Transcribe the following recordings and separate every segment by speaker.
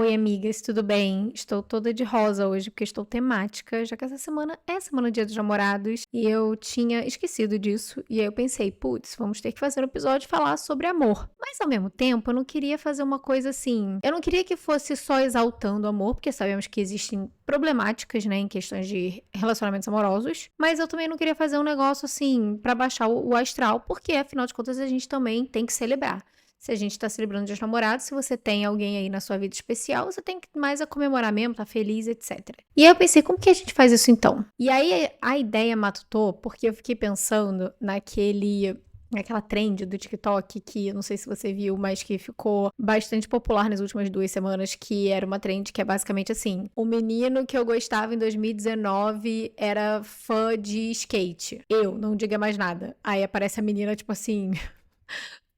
Speaker 1: Oi, amigas, tudo bem? Estou toda de rosa hoje porque estou temática, já que essa semana é semana do Dia dos Namorados e eu tinha esquecido disso. E aí eu pensei, putz, vamos ter que fazer um episódio e falar sobre amor. Mas ao mesmo tempo, eu não queria fazer uma coisa assim. Eu não queria que fosse só exaltando o amor, porque sabemos que existem problemáticas, né, em questões de relacionamentos amorosos. Mas eu também não queria fazer um negócio assim pra baixar o astral, porque afinal de contas a gente também tem que celebrar. Se a gente tá celebrando o Dia dos Namorados, se você tem alguém aí na sua vida especial, você tem que mais a comemorar mesmo, tá feliz, etc. E aí eu pensei, como que a gente faz isso então? E aí a ideia matutou porque eu fiquei pensando naquela trend do TikTok que eu não sei se você viu, mas que ficou bastante popular nas últimas 2 semanas, que era uma trend que é basicamente assim: o menino que eu gostava em 2019 era fã de skate. Eu, não diga mais nada. Aí aparece a menina, tipo assim,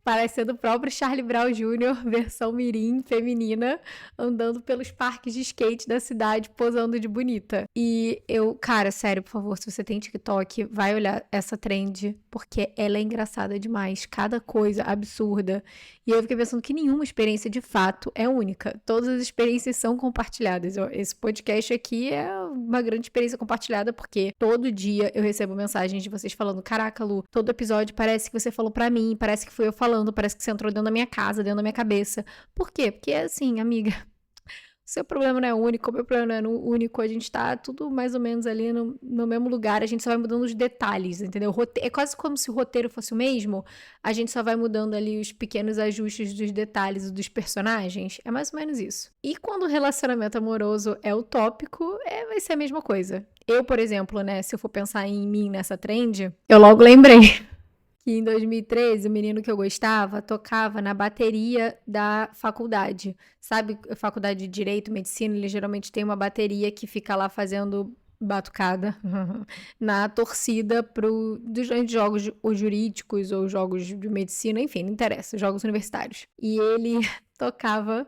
Speaker 1: parecendo o próprio Charlie Brown Jr., versão mirim feminina, andando pelos parques de skate da cidade, posando de bonita. E eu, cara, sério, por favor, se você tem TikTok, vai olhar essa trend, porque ela é engraçada demais. Cada coisa absurda. E eu fiquei pensando que nenhuma experiência de fato é única. Todas as experiências são compartilhadas. Esse podcast aqui é uma grande experiência compartilhada, porque todo dia eu recebo mensagens de vocês falando: caraca, Lu, todo episódio parece que você falou pra mim, parece que fui eu falando, parece que você entrou dentro da minha casa, dentro da minha cabeça. Por quê? Porque assim, amiga, seu problema não é único, o meu problema não é único, a gente tá tudo mais ou menos ali no mesmo lugar, a gente só vai mudando os detalhes, entendeu? É quase como se o roteiro fosse o mesmo, a gente só vai mudando ali os pequenos ajustes dos detalhes dos personagens, é mais ou menos isso. E quando o relacionamento amoroso é utópico, vai ser a mesma coisa. Eu, por exemplo, né, se eu for pensar em mim nessa trend, eu logo lembrei que em 2013 o menino que eu gostava tocava na bateria da faculdade. Sabe, faculdade de Direito, Medicina, ele geralmente tem uma bateria que fica lá fazendo batucada na torcida dos jogos ou jurídicos ou jogos de medicina, enfim, não interessa, jogos universitários. E ele tocava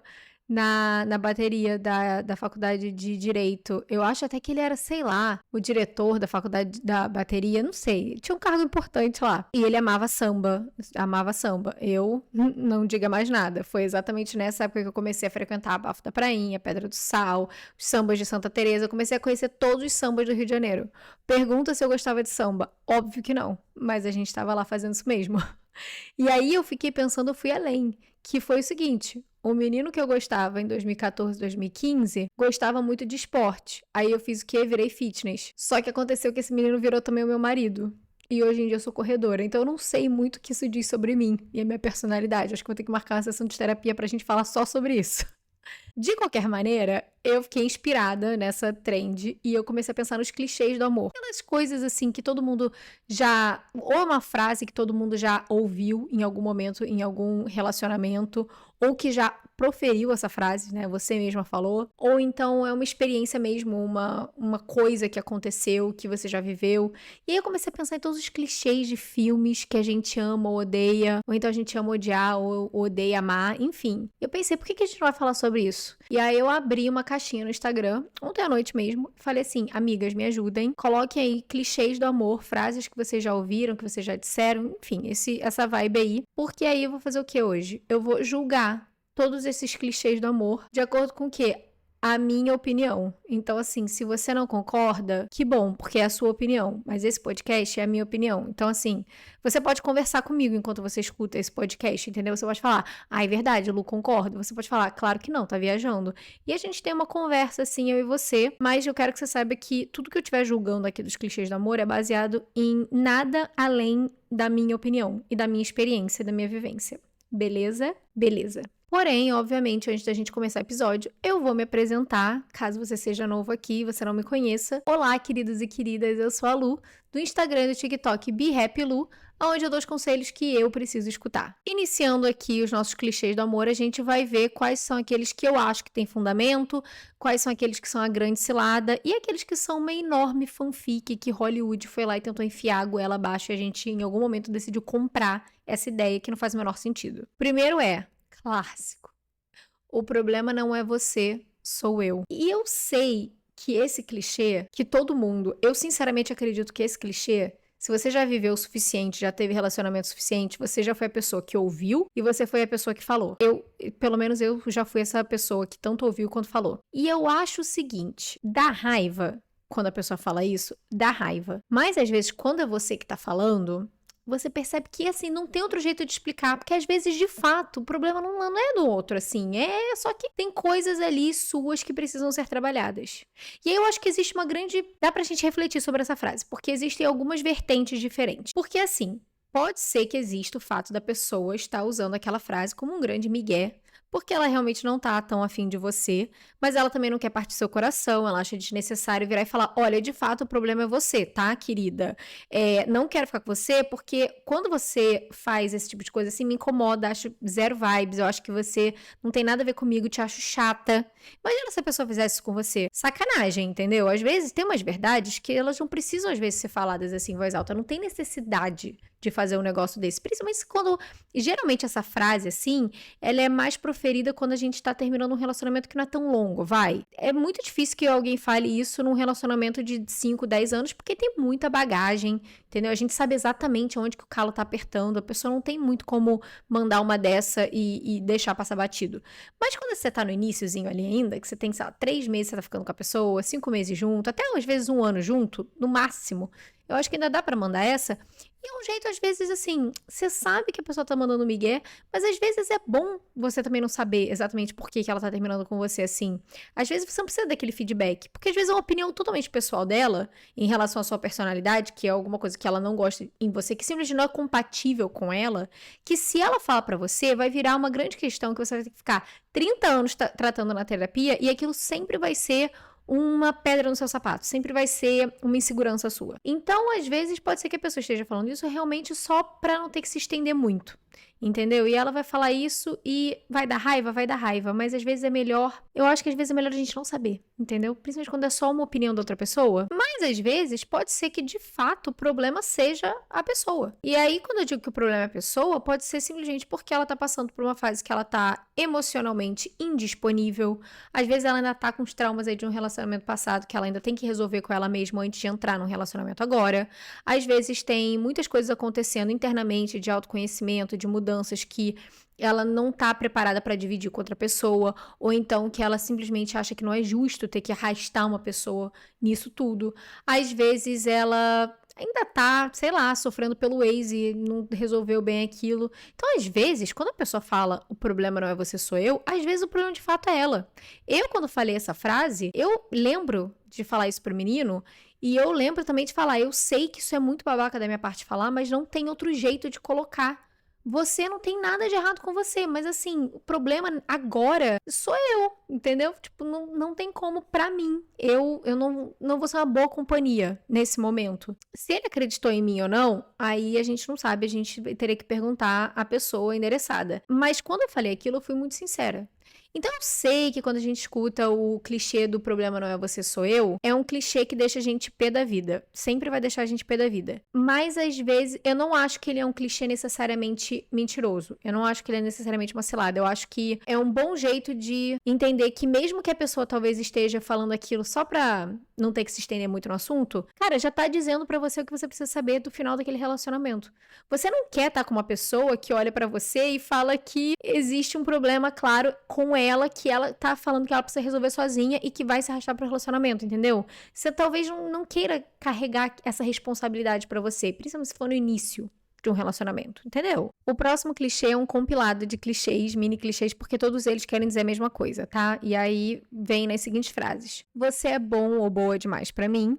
Speaker 1: na bateria da faculdade de Direito. Eu acho até que ele era, sei lá, o diretor da faculdade da bateria, não sei. Tinha um cargo importante lá. E ele amava samba. Amava samba. Eu não diga mais nada. Foi exatamente nessa época que eu comecei a frequentar a Bafo da Prainha, Pedra do Sal, os sambas de Santa Teresa. Eu comecei a conhecer todos os sambas do Rio de Janeiro. Pergunta se eu gostava de samba. Óbvio que não. Mas a gente estava lá fazendo isso mesmo. E aí eu fiquei pensando, eu fui além, que foi o seguinte: o menino que eu gostava em 2014, 2015, gostava muito de esporte. Aí eu fiz o quê? Virei fitness. Só que aconteceu que esse menino virou também o meu marido. E hoje em dia eu sou corredora, então eu não sei muito o que isso diz sobre mim e a minha personalidade. Acho que vou ter que marcar uma sessão de terapia pra gente falar só sobre isso. De qualquer maneira, eu fiquei inspirada nessa trend e eu comecei a pensar nos clichês do amor. Aquelas coisas assim que todo mundo já. Ou uma frase que todo mundo já ouviu em algum momento, em algum relacionamento, ou que já proferiu essa frase, né? Você mesma falou. Ou então é uma experiência mesmo, uma coisa que aconteceu, que você já viveu. E aí eu comecei a pensar em todos os clichês de filmes que a gente ama ou odeia, ou então a gente ama odiar ou odeia amar, enfim. Eu pensei, por que a gente não vai falar sobre isso? E aí eu abri uma caixinha no Instagram, ontem à noite mesmo, e falei assim: amigas, me ajudem, coloquem aí clichês do amor, frases que vocês já ouviram, que vocês já disseram, enfim, essa vibe aí, porque aí eu vou fazer o que hoje? Eu vou julgar todos esses clichês do amor de acordo com o quê? A minha opinião. Então, assim, se você não concorda, que bom, porque é a sua opinião. Mas esse podcast é a minha opinião. Então, assim, você pode conversar comigo enquanto você escuta esse podcast, entendeu? Você pode falar: ah, é verdade, Lu, concordo. Você pode falar: claro que não, tá viajando. E a gente tem uma conversa, assim, eu e você. Mas eu quero que você saiba que tudo que eu estiver julgando aqui dos clichês do amor é baseado em nada além da minha opinião e da minha experiência, da minha vivência. Beleza? Beleza. Porém, obviamente, antes da gente começar o episódio, eu vou me apresentar, caso você seja novo aqui e você não me conheça. Olá, queridos e queridas, eu sou a Lu, do Instagram e do TikTok BeHappyLu, onde eu dou os conselhos que eu preciso escutar. Iniciando aqui os nossos clichês do amor, a gente vai ver quais são aqueles que eu acho que tem fundamento, quais são aqueles que são a grande cilada e aqueles que são uma enorme fanfic que Hollywood foi lá e tentou enfiar a goela abaixo e a gente em algum momento decidiu comprar essa ideia que não faz o menor sentido. Primeiro clássico: o problema não é você, sou eu. E eu sei que esse clichê, que todo mundo, eu sinceramente acredito que esse clichê, Se você já viveu o suficiente, já teve relacionamento suficiente, você já foi a pessoa que ouviu e você foi a pessoa que falou. Pelo menos eu já fui essa pessoa que tanto ouviu quanto falou. E eu acho o seguinte, dá raiva quando a pessoa fala isso, dá raiva. Mas às vezes quando é você que tá falando, você percebe que, assim, não tem outro jeito de explicar, porque às vezes, de fato, o problema não é do outro, assim, é só que tem coisas ali suas que precisam ser trabalhadas. E aí eu acho que existe uma grande... Dá pra gente refletir sobre essa frase, porque existem algumas vertentes diferentes. Porque, assim, pode ser que exista o fato da pessoa estar usando aquela frase como um grande migué, porque ela realmente não tá tão afim de você, mas ela também não quer partir do seu coração, ela acha desnecessário virar e falar, olha, de fato o problema é você, tá, querida? Não quero ficar com você, porque quando você faz esse tipo de coisa assim, me incomoda, acho zero vibes, eu acho que você não tem nada a ver comigo, te acho chata. Imagina se a pessoa fizesse isso com você. Sacanagem, entendeu? Às vezes tem umas verdades que elas não precisam, às vezes, ser faladas assim em voz alta, não tem necessidade de fazer um negócio desse, principalmente quando, geralmente essa frase assim, ela é mais proferida quando a gente tá terminando um relacionamento que não é tão longo, vai. É muito difícil que alguém fale isso num relacionamento de 5, 10 anos, porque tem muita bagagem, entendeu? A gente sabe exatamente onde que o calo tá apertando, a pessoa não tem muito como mandar uma dessa e deixar passar batido. Mas quando você tá no iniciozinho ali ainda, que você tem, sei lá, 3 meses você tá ficando com a pessoa, 5 meses junto, até às vezes 1 ano junto, no máximo, eu acho que ainda dá pra mandar essa. E é um jeito, às vezes, assim, você sabe que a pessoa tá mandando migué, mas às vezes é bom você também não saber exatamente por que ela tá terminando com você assim. Às vezes você não precisa daquele feedback, porque às vezes é uma opinião totalmente pessoal dela em relação à sua personalidade, que é alguma coisa que ela não gosta em você, que simplesmente não é compatível com ela, que se ela falar pra você, vai virar uma grande questão que você vai ter que ficar 30 anos tratando na terapia e aquilo sempre vai ser uma pedra no seu sapato, sempre vai ser uma insegurança sua. Então, às vezes, pode ser que a pessoa esteja falando isso realmente só pra não ter que se estender muito, entendeu? E ela vai falar isso e vai dar raiva, mas às vezes é melhor, eu acho que às vezes é melhor a gente não saber, entendeu? Principalmente quando é só uma opinião da outra pessoa. Mas às vezes pode ser que de fato o problema seja a pessoa. E aí, quando eu digo que o problema é a pessoa, pode ser simplesmente porque ela tá passando por uma fase que ela tá emocionalmente indisponível. Às vezes ela ainda tá com os traumas aí de um relacionamento passado que ela ainda tem que resolver com ela mesma antes de entrar num relacionamento agora. Às vezes tem muitas coisas acontecendo internamente de autoconhecimento, de mudanças que ela não tá preparada para dividir com outra pessoa, ou então que ela simplesmente acha que não é justo ter que arrastar uma pessoa nisso tudo. Às vezes ela ainda tá, sei lá, sofrendo pelo ex e não resolveu bem aquilo. Então, às vezes, quando a pessoa fala o problema não é você, sou eu, às vezes o problema de fato é ela. Eu, quando falei essa frase, eu lembro de falar isso pro menino, e eu lembro também de falar, eu sei que isso é muito babaca da minha parte falar, mas não tem outro jeito de colocar. Você não tem nada de errado com você, mas assim, o problema agora sou eu, entendeu? Tipo, não tem como pra mim. Eu não vou ser uma boa companhia nesse momento. Se ele acreditou em mim ou não, aí a gente não sabe, a gente teria que perguntar à pessoa endereçada. Mas quando eu falei aquilo, eu fui muito sincera. Então eu sei que quando a gente escuta o clichê do problema não é você, sou eu, é um clichê que deixa a gente pé da vida. Sempre vai deixar a gente pé da vida. Mas às vezes eu não acho que ele é um clichê necessariamente mentiroso. Eu não acho que ele é necessariamente uma cilada. Eu acho que é um bom jeito de entender que mesmo que a pessoa talvez esteja falando aquilo só pra não ter que se estender muito no assunto, cara, já tá dizendo pra você o que você precisa saber do final daquele relacionamento. Você não quer estar com uma pessoa que olha pra você e fala que existe um problema, claro, com ela, que ela tá falando que ela precisa resolver sozinha e que vai se arrastar pro relacionamento, entendeu? Você talvez não queira carregar essa responsabilidade pra você, principalmente se for no início de um relacionamento, entendeu? O próximo clichê é um compilado de clichês, mini clichês, porque todos eles querem dizer a mesma coisa, tá? E aí vem nas seguintes frases: você é bom ou boa demais pra mim,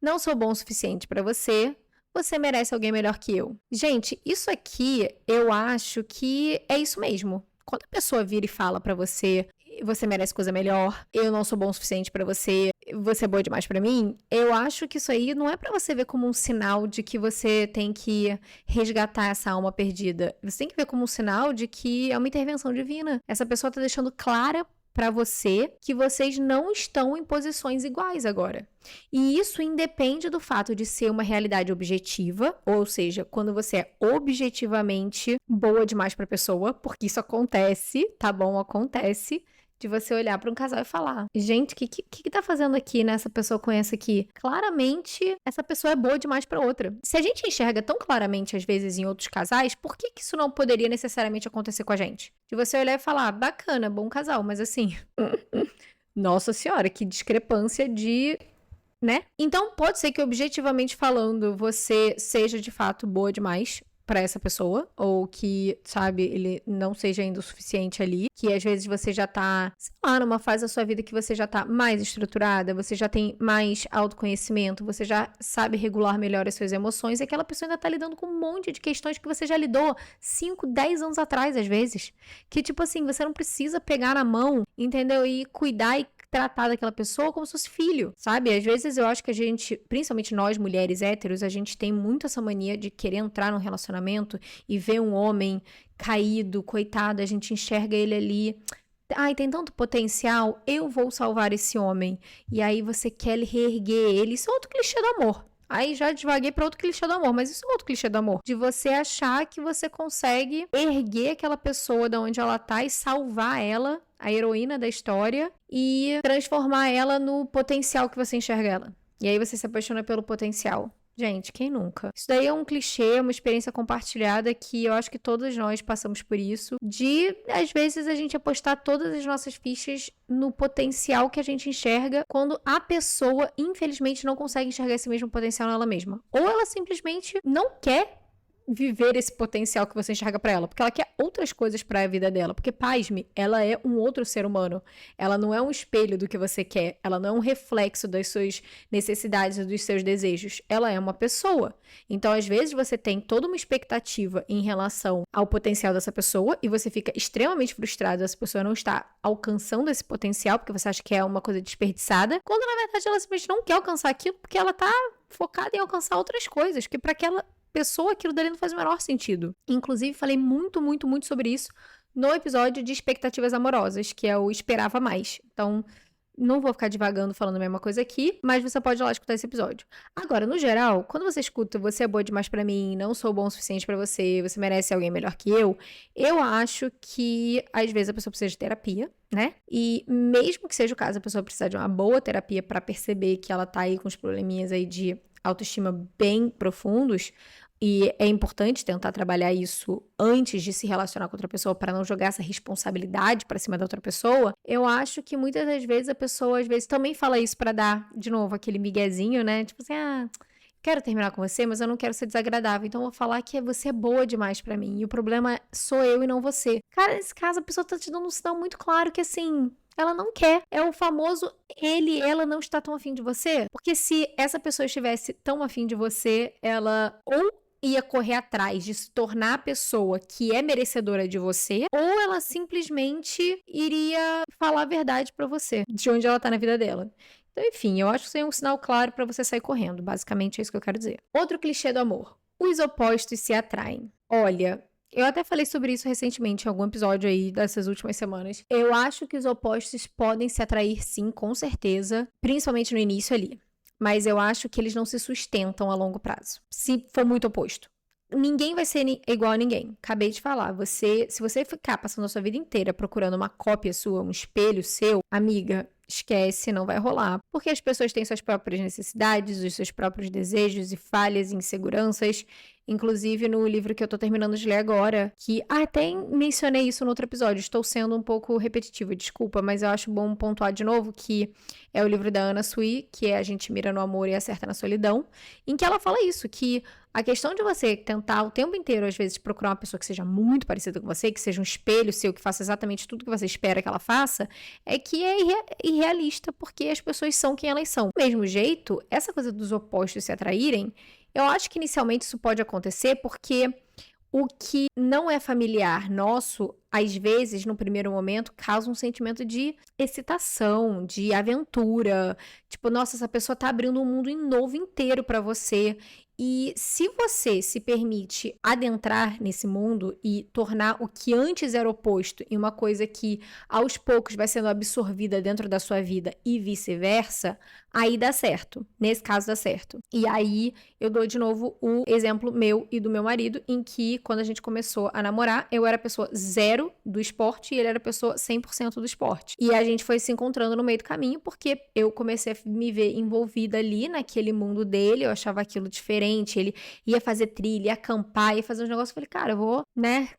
Speaker 1: não sou bom o suficiente pra você, você merece alguém melhor que eu. Gente, isso aqui eu acho que é isso mesmo. Quando a pessoa vira e fala pra você, você merece coisa melhor, eu não sou bom o suficiente pra você, você é boa demais pra mim, eu acho que isso aí não é pra você ver como um sinal de que você tem que resgatar essa alma perdida. Você tem que ver como um sinal de que é uma intervenção divina. Essa pessoa tá deixando clara pra você que vocês não estão em posições iguais agora. E isso independe do fato de ser uma realidade objetiva, ou seja, quando você é objetivamente boa demais pra pessoa, porque isso acontece, tá bom? Acontece. de você olhar para um casal e falar: gente, o que tá fazendo aqui, né? Essa pessoa com essa aqui? Claramente, essa pessoa é boa demais para outra. Se a gente enxerga tão claramente, às vezes, em outros casais, por que isso não poderia necessariamente acontecer com a gente? De você olhar e falar: bacana, bom casal, mas assim, nossa senhora, que discrepância de. Né? Então, pode ser que, objetivamente falando, você seja de fato boa demais pra essa pessoa, ou que, sabe, ele não seja ainda o suficiente ali, que às vezes você já tá, sei lá, numa fase da sua vida que você já tá mais estruturada, você já tem mais autoconhecimento, você já sabe regular melhor as suas emoções, e aquela pessoa ainda tá lidando com um monte de questões que você já lidou 5, 10 anos atrás, às vezes. Que, tipo assim, você não precisa pegar na mão, entendeu? E cuidar e tratar daquela pessoa como se fosse filho, sabe? Às vezes eu acho que a gente, principalmente nós mulheres héteros, a gente tem muito essa mania de querer entrar num relacionamento e ver um homem caído, coitado, a gente enxerga ele ali. Ai, tem tanto potencial, eu vou salvar esse homem. E aí você quer reerguer ele. Isso é outro clichê do amor. Aí já devaguei para outro clichê do amor, mas isso é outro clichê do amor. De você achar que você consegue erguer aquela pessoa da onde ela tá e salvar ela, a heroína da história, e transformar ela no potencial que você enxerga ela. E aí você se apaixona pelo potencial. Gente, quem nunca? Isso daí é um clichê, uma experiência compartilhada que eu acho que todos nós passamos por isso. De, às vezes, a gente apostar todas as nossas fichas no potencial que a gente enxerga quando a pessoa, infelizmente, não consegue enxergar esse mesmo potencial nela mesma. Ou ela simplesmente não quer viver esse potencial que você enxerga pra ela, porque ela quer outras coisas pra vida dela, porque, pasme, ela é um outro ser humano, ela não é um espelho do que você quer, ela não é um reflexo das suas necessidades e dos seus desejos, ela é uma pessoa. Então, às vezes, você tem toda uma expectativa em relação ao potencial dessa pessoa e você fica extremamente frustrado essa pessoa não está alcançando esse potencial, porque você acha que é uma coisa desperdiçada, quando, na verdade, ela simplesmente não quer alcançar aquilo, porque ela tá focada em alcançar outras coisas, que pra aquela pessoa, aquilo dali não faz o menor sentido. Inclusive, falei muito sobre isso no episódio de expectativas amorosas, que é o Esperava Mais. Então, não vou ficar divagando falando a mesma coisa aqui, mas você pode ir lá escutar esse episódio. Agora, no geral, quando você escuta você é boa demais pra mim, não sou bom o suficiente pra você, você merece alguém melhor que eu acho que às vezes a pessoa precisa de terapia, né? E mesmo que seja o caso, a pessoa precisa de uma boa terapia pra perceber que ela tá aí com os probleminhas aí de autoestima bem profundos, e é importante tentar trabalhar isso antes de se relacionar com outra pessoa para não jogar essa responsabilidade para cima da outra pessoa. Eu acho que muitas das vezes a pessoa às vezes também fala isso para dar de novo aquele miguezinho, né? Tipo assim, quero terminar com você, mas eu não quero ser desagradável, então eu vou falar que você é boa demais pra mim e o problema sou eu e não você. Cara, nesse caso a pessoa tá te dando um sinal muito claro que assim, ela não quer. É o famoso ela não está tão afim de você. Porque se essa pessoa estivesse tão afim de você, ela ou ia correr atrás de se tornar a pessoa que é merecedora de você, ou ela simplesmente iria falar a verdade pra você, de onde ela tá na vida dela. Então, enfim, eu acho que isso é um sinal claro pra você sair correndo. Basicamente é isso que eu quero dizer. Outro clichê do amor. Os opostos se atraem. Olha, eu até falei sobre isso recentemente em algum episódio aí dessas últimas semanas. Eu acho que os opostos podem se atrair sim, com certeza, principalmente no início ali. Mas eu acho que eles não se sustentam a longo prazo, se for muito oposto. Ninguém vai ser igual a ninguém. Acabei de falar, se você ficar passando a sua vida inteira procurando uma cópia sua, um espelho seu, amiga, esquece, não vai rolar. Porque as pessoas têm suas próprias necessidades, os seus próprios desejos e falhas e inseguranças. Inclusive no livro que eu tô terminando de ler agora, que até mencionei isso no outro episódio, estou sendo um pouco repetitiva, desculpa, mas eu acho bom pontuar de novo que é o livro da Anna Sui, que é A Gente Mira no Amor e Acerta na Solidão, em que ela fala isso, que a questão de você tentar o tempo inteiro, às vezes, procurar uma pessoa que seja muito parecida com você, que seja um espelho seu, que faça exatamente tudo que você espera que ela faça, é que é irrealista, porque as pessoas são quem elas são. Do mesmo jeito, essa coisa dos opostos se atraírem, eu acho que inicialmente isso pode acontecer porque o que não é familiar nosso, às vezes, no primeiro momento, causa um sentimento de excitação, de aventura. Tipo, nossa, essa pessoa tá abrindo um mundo novo inteiro pra você. E se você se permite adentrar nesse mundo e tornar o que antes era oposto em uma coisa que aos poucos vai sendo absorvida dentro da sua vida e vice-versa, aí dá certo. Nesse caso dá certo. E aí eu dou de novo o exemplo meu e do meu marido, em que quando a gente começou a namorar, eu era a pessoa zero do esporte e ele era a pessoa 100% do esporte. E a gente foi se encontrando no meio do caminho porque eu comecei a me ver envolvida ali naquele mundo dele, eu achava aquilo diferente, ele ia fazer trilha, ia acampar, ia fazer uns negócios, eu falei, cara, eu vou, né?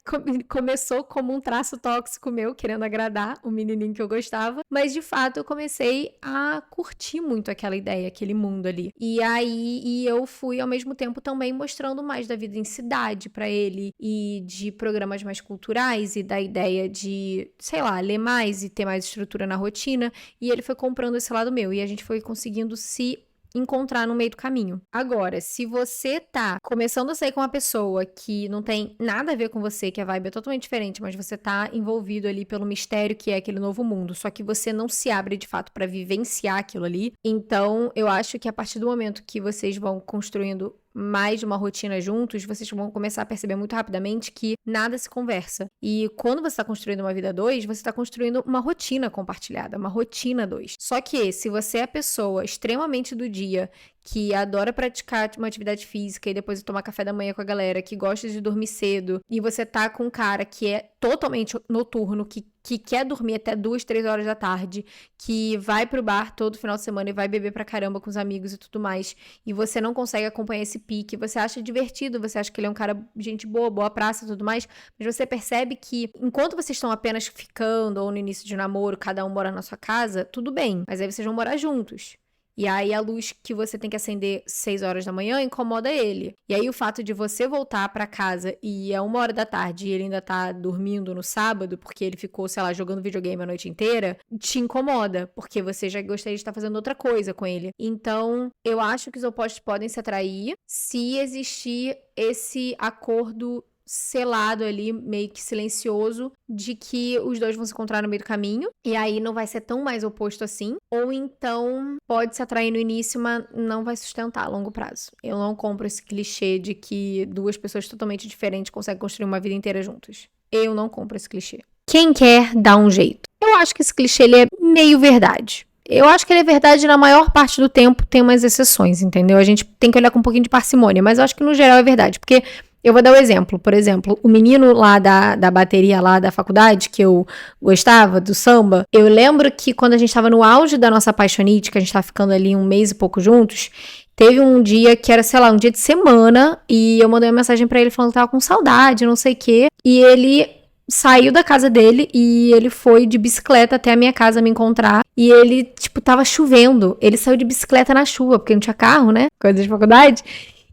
Speaker 1: Começou como um traço tóxico meu, querendo agradar o menininho que eu gostava, mas de fato eu comecei a curtir muito aquela ideia, aquele mundo ali. E aí eu fui ao mesmo tempo também mostrando mais da vida em cidade pra ele e de programas mais culturais e da ideia de, sei lá, ler mais e ter mais estrutura na rotina, e ele foi comprando esse lado meu e a gente foi conseguindo se encontrar no meio do caminho. Agora, se você tá começando a sair com uma pessoa que não tem nada a ver com você, que a vibe é totalmente diferente, mas você tá envolvido ali pelo mistério que é aquele novo mundo, só que você não se abre de fato pra vivenciar aquilo ali, então eu acho que a partir do momento que vocês vão construindo mais de uma rotina juntos, vocês vão começar a perceber muito rapidamente que nada se conversa. E quando você está construindo uma vida 2, você está construindo uma rotina compartilhada, uma rotina 2. Só que se você é a pessoa extremamente do dia, que adora praticar uma atividade física e depois tomar café da manhã com a galera, que gosta de dormir cedo, e você tá com um cara que é totalmente noturno, que quer dormir até 2, 3 horas da tarde, que vai pro bar todo final de semana e vai beber pra caramba com os amigos e tudo mais, e você não consegue acompanhar esse pique, você acha divertido, você acha que ele é um cara gente boa, boa praça e tudo mais, mas você percebe que enquanto vocês estão apenas ficando ou no início de namoro, cada um mora na sua casa, tudo bem, mas aí vocês vão morar juntos. E aí a luz que você tem que acender 6 horas da manhã incomoda ele. E aí o fato de você voltar pra casa e é 1 hora da tarde e ele ainda tá dormindo no sábado, porque ele ficou, sei lá, jogando videogame a noite inteira, te incomoda, porque você já gostaria de estar fazendo outra coisa com ele. Então, eu acho que os opostos podem se atrair se existir esse acordo selado ali, meio que silencioso, de que os dois vão se encontrar no meio do caminho, e aí não vai ser tão mais oposto assim, ou então pode se atrair no início, mas não vai sustentar a longo prazo. Eu não compro esse clichê de que duas pessoas totalmente diferentes conseguem construir uma vida inteira juntas. Eu não compro esse clichê. Quem quer, dá um jeito. Eu acho que esse clichê ele é meio verdade. Eu acho que ele é verdade na maior parte do tempo, tem umas exceções, entendeu? A gente tem que olhar com um pouquinho de parcimônia, mas eu acho que no geral é verdade, porque eu vou dar um exemplo. Por exemplo, o menino lá da bateria lá da faculdade, que eu gostava, do samba, eu lembro que quando a gente tava no auge da nossa paixonite, que a gente tava ficando ali 1 mês e pouco juntos, teve um dia que era, sei lá, um dia de semana, e eu mandei uma mensagem pra ele falando que tava com saudade, não sei o quê, e ele saiu da casa dele e ele foi de bicicleta até a minha casa me encontrar, e ele, tipo, tava chovendo, ele saiu de bicicleta na chuva, porque não tinha carro, né, coisa de faculdade.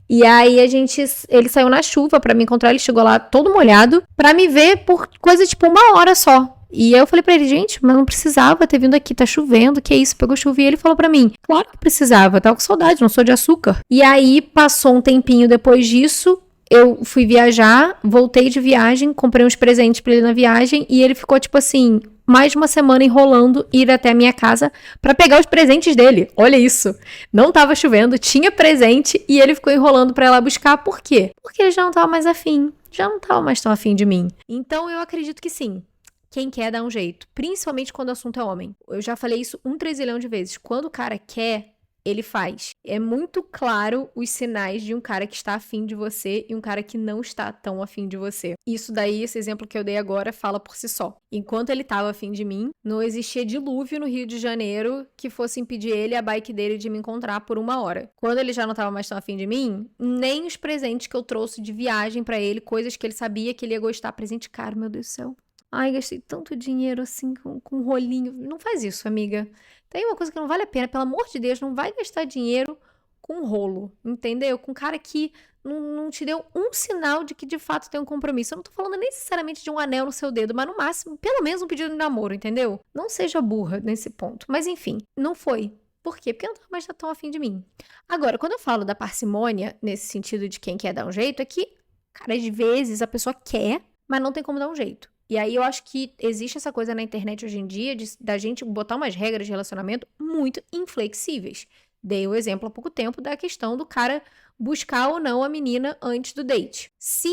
Speaker 1: E aí ele saiu na chuva pra me encontrar, ele chegou lá todo molhado pra me ver por coisa tipo 1 hora só. E aí eu falei pra ele, gente, mas não precisava ter vindo aqui, tá chovendo, que isso, pegou chuva. E ele falou pra mim, claro que precisava, tava com saudade, não sou de açúcar. E aí passou um tempinho depois disso, eu fui viajar, voltei de viagem, comprei uns presentes pra ele na viagem e ele ficou tipo assim, mais de 1 semana enrolando ir até a minha casa pra pegar os presentes dele. Olha isso. Não tava chovendo, tinha presente e ele ficou enrolando pra ir lá buscar. Por quê? Porque ele já não tava mais afim. Já não tava mais tão afim de mim. Então eu acredito que sim. Quem quer dá um jeito. Principalmente quando o assunto é homem. Eu já falei isso 1 trilhão de vezes. Quando o cara quer, ele faz. É muito claro os sinais de um cara que está afim de você e um cara que não está tão afim de você. Isso daí, esse exemplo que eu dei agora, fala por si só. Enquanto ele estava afim de mim, não existia dilúvio no Rio de Janeiro que fosse impedir ele e a bike dele de me encontrar por 1 hora. Quando ele já não estava mais tão afim de mim, nem os presentes que eu trouxe de viagem pra ele, coisas que ele sabia que ele ia gostar, presente caro, meu Deus do céu. Ai, gastei tanto dinheiro assim com um rolinho. Não faz isso, amiga. Tem uma coisa que não vale a pena, pelo amor de Deus, não vai gastar dinheiro com rolo, entendeu? Com um cara que não te deu um sinal de que de fato tem um compromisso. Eu não tô falando necessariamente de um anel no seu dedo, mas no máximo, pelo menos um pedido de namoro, entendeu? Não seja burra nesse ponto. Mas enfim, não foi. Por quê? Porque não tava mais tão afim de mim. Agora, quando eu falo da parcimônia, nesse sentido de quem quer dar um jeito, é que, cara, às vezes a pessoa quer, mas não tem como dar um jeito. E aí eu acho que existe essa coisa na internet hoje em dia da gente botar umas regras de relacionamento muito inflexíveis. Dei o exemplo há pouco tempo da questão do cara buscar ou não a menina antes do date. Se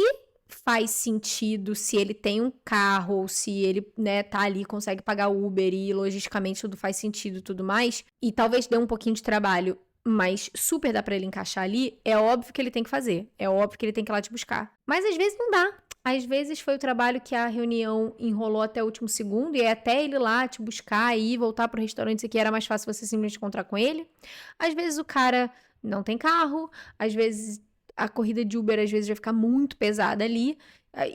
Speaker 1: faz sentido, se ele tem um carro, ou se ele, né, tá ali, consegue pagar Uber e logisticamente tudo faz sentido e tudo mais, e talvez dê um pouquinho de trabalho, mas super dá pra ele encaixar ali, é óbvio que ele tem que fazer. É óbvio que ele tem que ir lá te buscar. Mas às vezes não dá. Às vezes foi o trabalho que a reunião enrolou até o último segundo, e é até ele lá te buscar e voltar pro restaurante, isso aqui era mais fácil você simplesmente encontrar com ele. Às vezes o cara não tem carro, às vezes a corrida de Uber às vezes vai ficar muito pesada ali.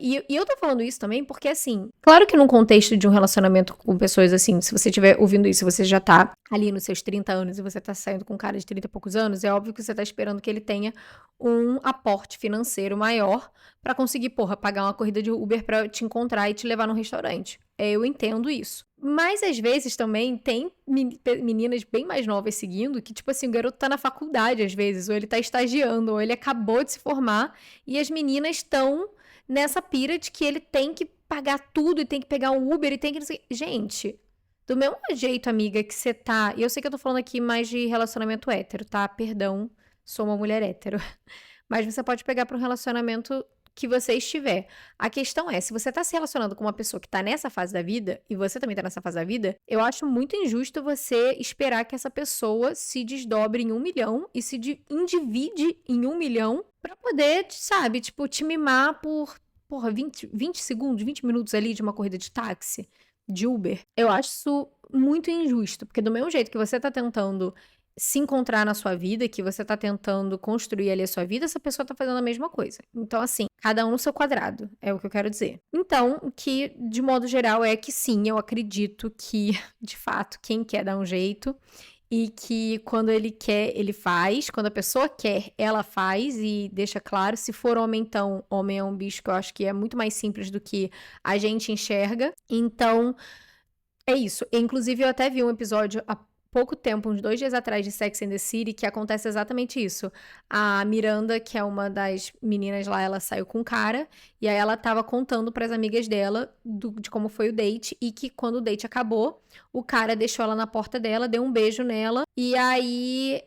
Speaker 1: E eu tô falando isso também porque, assim, claro que num contexto de um relacionamento com pessoas assim, se você estiver ouvindo isso, você já tá ali nos seus 30 anos e você tá saindo com um cara de 30 e poucos anos, é óbvio que você tá esperando que ele tenha um aporte financeiro maior pra conseguir, porra, pagar uma corrida de Uber pra te encontrar e te levar num restaurante. Eu entendo isso. Mas às vezes também tem meninas bem mais novas seguindo que, tipo assim, o garoto tá na faculdade às vezes, ou ele tá estagiando, ou ele acabou de se formar, e as meninas estão nessa pira de que ele tem que pagar tudo e tem que pegar um Uber e tem que. Gente, do mesmo jeito, amiga, que você tá. E eu sei que eu tô falando aqui mais de relacionamento hétero, tá? Perdão, sou uma mulher hétero. Mas você pode pegar para um relacionamento que você estiver. A questão é, se você tá se relacionando com uma pessoa que tá nessa fase da vida, e você também tá nessa fase da vida, eu acho muito injusto você esperar que essa pessoa se desdobre em 1 milhão e se endivide em 1 milhão pra poder, sabe, tipo, te mimar por, porra, 20 segundos, 20 minutos ali de uma corrida de táxi, de Uber. Eu acho isso muito injusto, porque do mesmo jeito que você tá tentando se encontrar na sua vida, que você tá tentando construir ali a sua vida, essa pessoa tá fazendo a mesma coisa. Então, assim, cada um no seu quadrado, é o que eu quero dizer. Então, o que, de modo geral, é que sim, eu acredito que, de fato, quem quer dar um jeito e que quando ele quer, ele faz. Quando a pessoa quer, ela faz e deixa claro. Se for homem, então, homem é um bicho que eu acho que é muito mais simples do que a gente enxerga. Então, é isso. Inclusive, eu até vi um episódio há pouco tempo, uns 2 dias atrás, de Sex and the City, que acontece exatamente isso. A Miranda, que é uma das meninas lá, ela saiu com um cara, e aí ela tava contando pras amigas dela de como foi o date, e que quando o date acabou, o cara deixou ela na porta dela, deu um beijo nela, e aí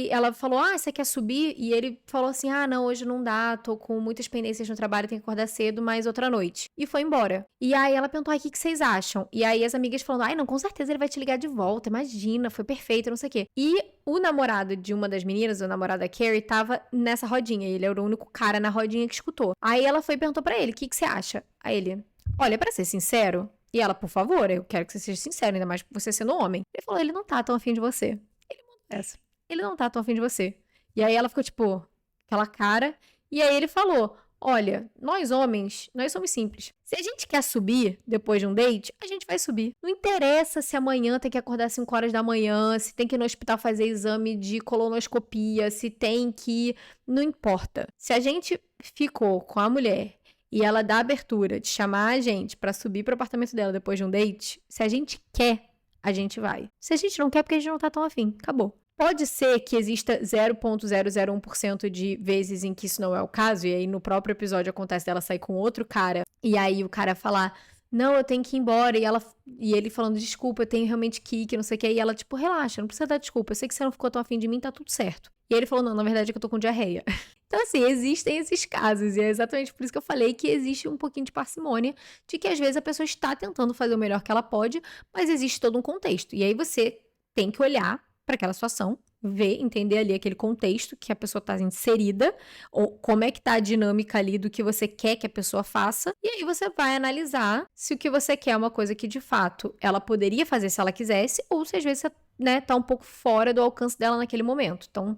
Speaker 1: ela falou, você quer subir? E ele falou assim, não, hoje não dá, tô com muitas pendências no trabalho, tenho que acordar cedo, mas outra noite. E foi embora. E aí ela perguntou, o que vocês acham? E aí as amigas falando, não, com certeza ele vai te ligar de volta, imagina, foi perfeito, não sei o quê. E o namorado de uma das meninas, o namorado da Carrie, tava nessa rodinha, ele era o único cara na rodinha que escutou. Aí ela foi e perguntou pra ele, o que você acha? Aí ele, olha, pra ser sincero, e ela, por favor, eu quero que você seja sincero, ainda mais você sendo homem. Ele falou, ele não tá tão afim de você. Ele mandou essa. Ele não tá tão afim de você. E aí ela ficou, tipo, aquela cara. E aí ele falou, olha, nós homens, nós somos simples. Se a gente quer subir depois de um date, a gente vai subir. Não interessa se amanhã tem que acordar às 5 horas da manhã, se tem que ir no hospital fazer exame de colonoscopia, se tem que... Não importa. Se a gente ficou com a mulher e ela dá abertura de chamar a gente pra subir pro apartamento dela depois de um date, se a gente quer, a gente vai. Se a gente não quer, porque a gente não tá tão afim. Acabou. Pode ser que exista 0,001% de vezes em que isso não é o caso, e aí no próprio episódio acontece dela sair com outro cara, e aí o cara falar, não, eu tenho que ir embora, e ele falando, desculpa, eu tenho realmente que não sei o que, e ela, tipo, relaxa, não precisa dar desculpa, eu sei que você não ficou tão afim de mim, tá tudo certo. E ele falou, não, na verdade é que eu tô com diarreia. Então, assim, existem esses casos, e é exatamente por isso que eu falei que existe um pouquinho de parcimônia, de que às vezes a pessoa está tentando fazer o melhor que ela pode, mas existe todo um contexto, e aí você tem que olhar para aquela situação, ver, entender ali aquele contexto que a pessoa está inserida, ou como é que tá a dinâmica ali do que você quer que a pessoa faça, e aí você vai analisar se o que você quer é uma coisa que, de fato, ela poderia fazer se ela quisesse, ou se às vezes você, né, tá um pouco fora do alcance dela naquele momento. Então,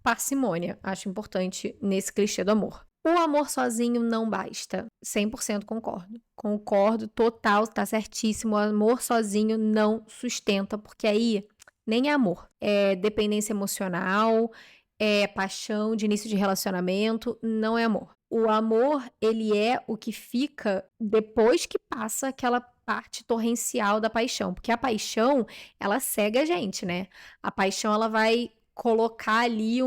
Speaker 1: parcimônia, acho importante nesse clichê do amor. O amor sozinho não basta. 100% concordo. Concordo, total, tá certíssimo. O amor sozinho não sustenta, porque aí nem é amor. É dependência emocional, é paixão de início de relacionamento, não é amor. O amor, ele é o que fica depois que passa aquela parte torrencial da paixão. Porque a paixão, ela cega a gente, né? A paixão, ela vai colocar ali